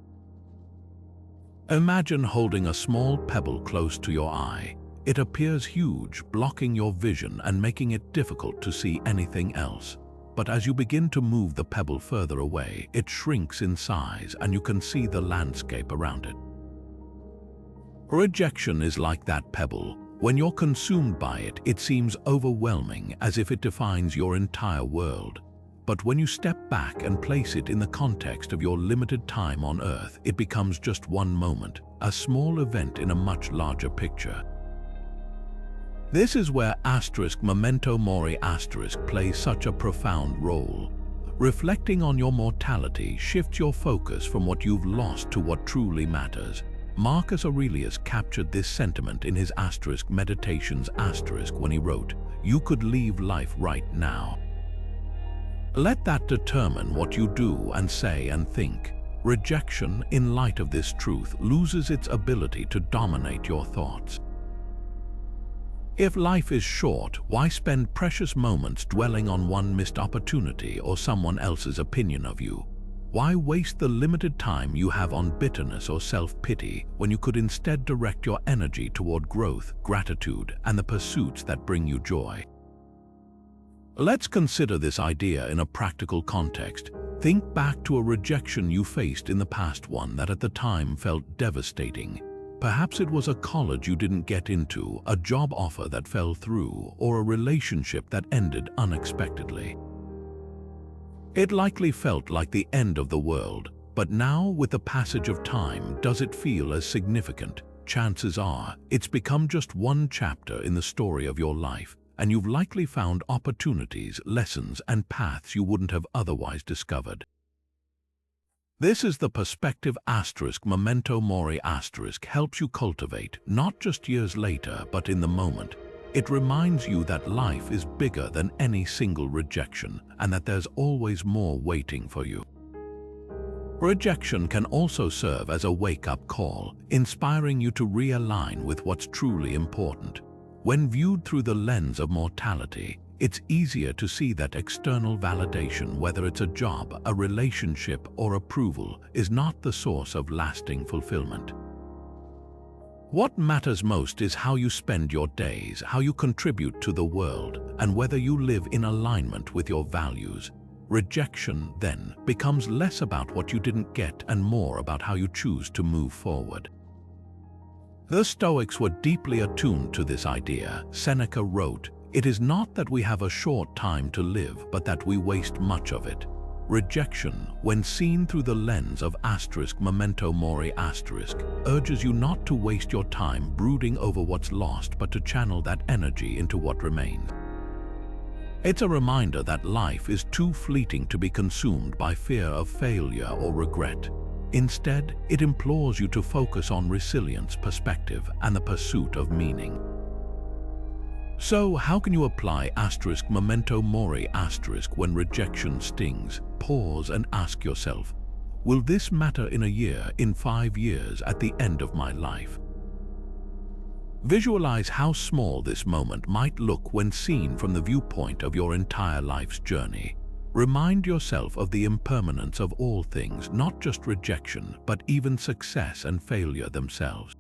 Imagine holding a small pebble close to your eye. It appears huge, blocking your vision and making it difficult to see anything else. But as you begin to move the pebble further away, it shrinks in size and you can see the landscape around it. Rejection is like that pebble. When you're consumed by it, it seems overwhelming, as if it defines your entire world. But when you step back and place it in the context of your limited time on Earth, it becomes just one moment, a small event in a much larger picture. This is where Memento Mori plays such a profound role. Reflecting on your mortality shifts your focus from what you've lost to what truly matters. Marcus Aurelius captured this sentiment in his Meditations when he wrote, "You could leave life right now." Let that determine what you do and say and think. Rejection, in light of this truth, loses its ability to dominate your thoughts. If life is short, why spend precious moments dwelling on one missed opportunity or someone else's opinion of you? Why waste the limited time you have on bitterness or self-pity when you could instead direct your energy toward growth, gratitude, and the pursuits that bring you joy? Let's consider this idea in a practical context. Think back to a rejection you faced in the past, one that at the time felt devastating. Perhaps it was a college you didn't get into, a job offer that fell through, or a relationship that ended unexpectedly. It likely felt like the end of the world, but now, with the passage of time, does it feel as significant? Chances are, it's become just one chapter in the story of your life, and you've likely found opportunities, lessons, and paths you wouldn't have otherwise discovered. This is the perspective Memento Mori helps you cultivate, not just years later, but in the moment. It reminds you that life is bigger than any single rejection and that there's always more waiting for you. Rejection can also serve as a wake-up call, inspiring you to realign with what's truly important. When viewed through the lens of mortality, it's easier to see that external validation, whether it's a job, a relationship, or approval, is not the source of lasting fulfillment. What matters most is how you spend your days, how you contribute to the world, and whether you live in alignment with your values. Rejection, then, becomes less about what you didn't get and more about how you choose to move forward. The Stoics were deeply attuned to this idea. Seneca wrote, "It is not that we have a short time to live, but that we waste much of it." Rejection, when seen through the lens of Memento Mori urges you not to waste your time brooding over what's lost, but to channel that energy into what remains. It's a reminder that life is too fleeting to be consumed by fear of failure or regret. Instead, it implores you to focus on resilience, perspective, and the pursuit of meaning. So, how can you apply Memento Mori when rejection stings? Pause and ask yourself, will this matter in a year, in 5 years, at the end of my life? Visualize how small this moment might look when seen from the viewpoint of your entire life's journey. Remind yourself of the impermanence of all things, not just rejection, but even success and failure themselves.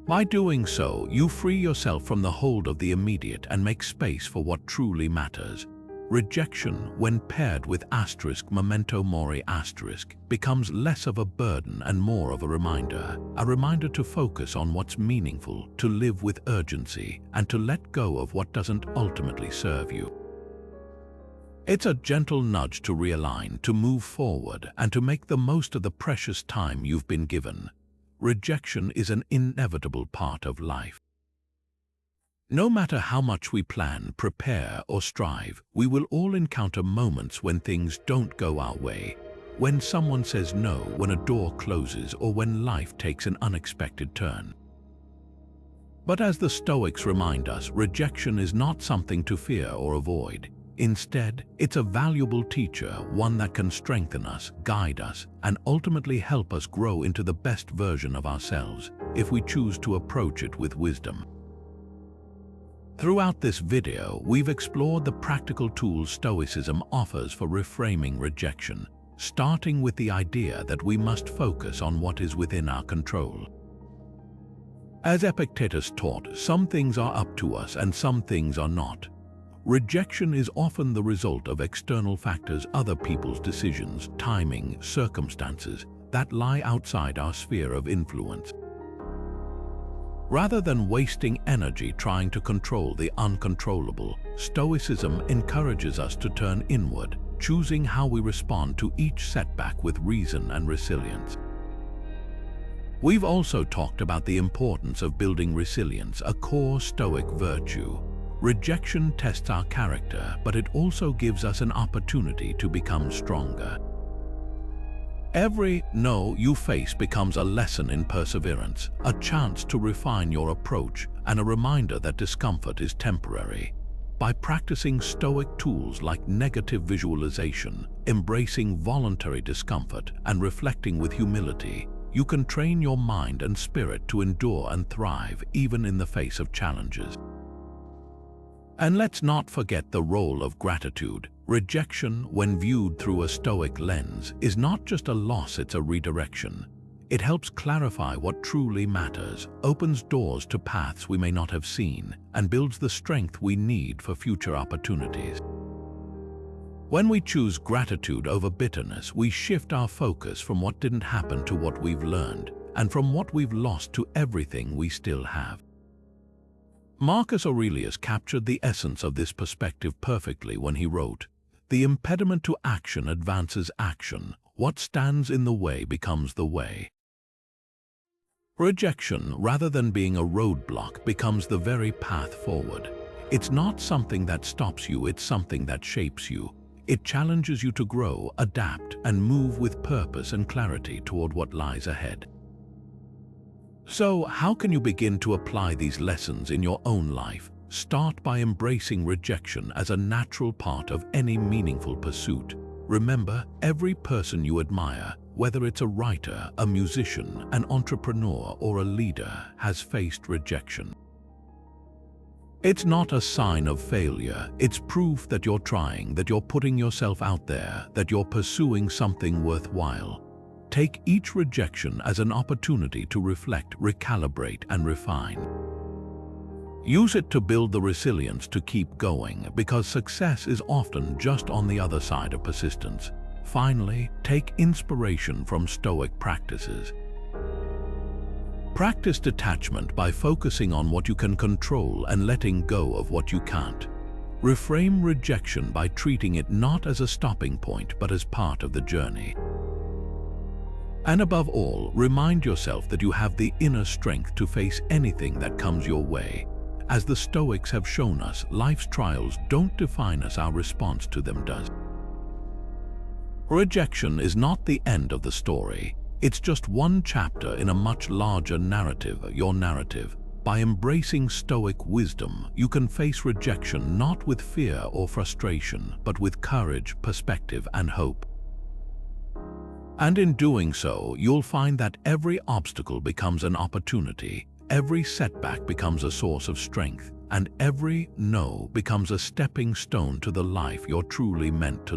By doing so, you free yourself from the hold of the immediate and make space for what truly matters. Rejection, when paired with Memento Mori becomes less of a burden and more of a reminder to focus on what's meaningful, to live with urgency, and to let go of what doesn't ultimately serve you. It's a gentle nudge to realign, to move forward, and to make the most of the precious time you've been given. Rejection is an inevitable part of life. No matter how much we plan, prepare, or strive, we will all encounter moments when things don't go our way. When someone says no, when a door closes, or when life takes an unexpected turn. But as the Stoics remind us, rejection is not something to fear or avoid. Instead, it's a valuable teacher, one that can strengthen us, guide us, and ultimately help us grow into the best version of ourselves, if we choose to approach it with wisdom. Throughout this video, we've explored the practical tools Stoicism offers for reframing rejection, starting with the idea that we must focus on what is within our control. As Epictetus taught, some things are up to us and some things are not. Rejection is often the result of external factors, other people's decisions, timing, circumstances that lie outside our sphere of influence. Rather than wasting energy trying to control the uncontrollable, Stoicism encourages us to turn inward, choosing how we respond to each setback with reason and resilience. We've also talked about the importance of building resilience, a core Stoic virtue. Rejection tests our character, but it also gives us an opportunity to become stronger. Every no you face becomes a lesson in perseverance, a chance to refine your approach, and a reminder that discomfort is temporary. By practicing Stoic tools like negative visualization, embracing voluntary discomfort, and reflecting with humility, you can train your mind and spirit to endure and thrive even in the face of challenges. And let's not forget the role of gratitude. Rejection, when viewed through a Stoic lens, is not just a loss, it's a redirection. It helps clarify what truly matters, opens doors to paths we may not have seen, and builds the strength we need for future opportunities. When we choose gratitude over bitterness, we shift our focus from what didn't happen to what we've learned, and from what we've lost to everything we still have. Marcus Aurelius captured the essence of this perspective perfectly when he wrote, "The impediment to action advances action. What stands in the way becomes the way." Rejection, rather than being a roadblock, becomes the very path forward. It's not something that stops you, it's something that shapes you. It challenges you to grow, adapt, and move with purpose and clarity toward what lies ahead. So, how can you begin to apply these lessons in your own life? Start by embracing rejection as a natural part of any meaningful pursuit. Remember, every person you admire, whether it's a writer, a musician, an entrepreneur, or a leader, has faced rejection. It's not a sign of failure, it's proof that you're trying, that you're putting yourself out there, that you're pursuing something worthwhile. Take each rejection as an opportunity to reflect, recalibrate, and refine. Use it to build the resilience to keep going, because success is often just on the other side of persistence. Finally, take inspiration from Stoic practices. Practice detachment by focusing on what you can control and letting go of what you can't. Reframe rejection by treating it not as a stopping point but as part of the journey. And above all, remind yourself that you have the inner strength to face anything that comes your way. As the Stoics have shown us, life's trials don't define us, our response to them does. Rejection is not the end of the story. It's just one chapter in a much larger narrative, your narrative. By embracing Stoic wisdom, you can face rejection not with fear or frustration, but with courage, perspective, and hope. And in doing so, you'll find that every obstacle becomes an opportunity, every setback becomes a source of strength, and every no becomes a stepping stone to the life you're truly meant to live.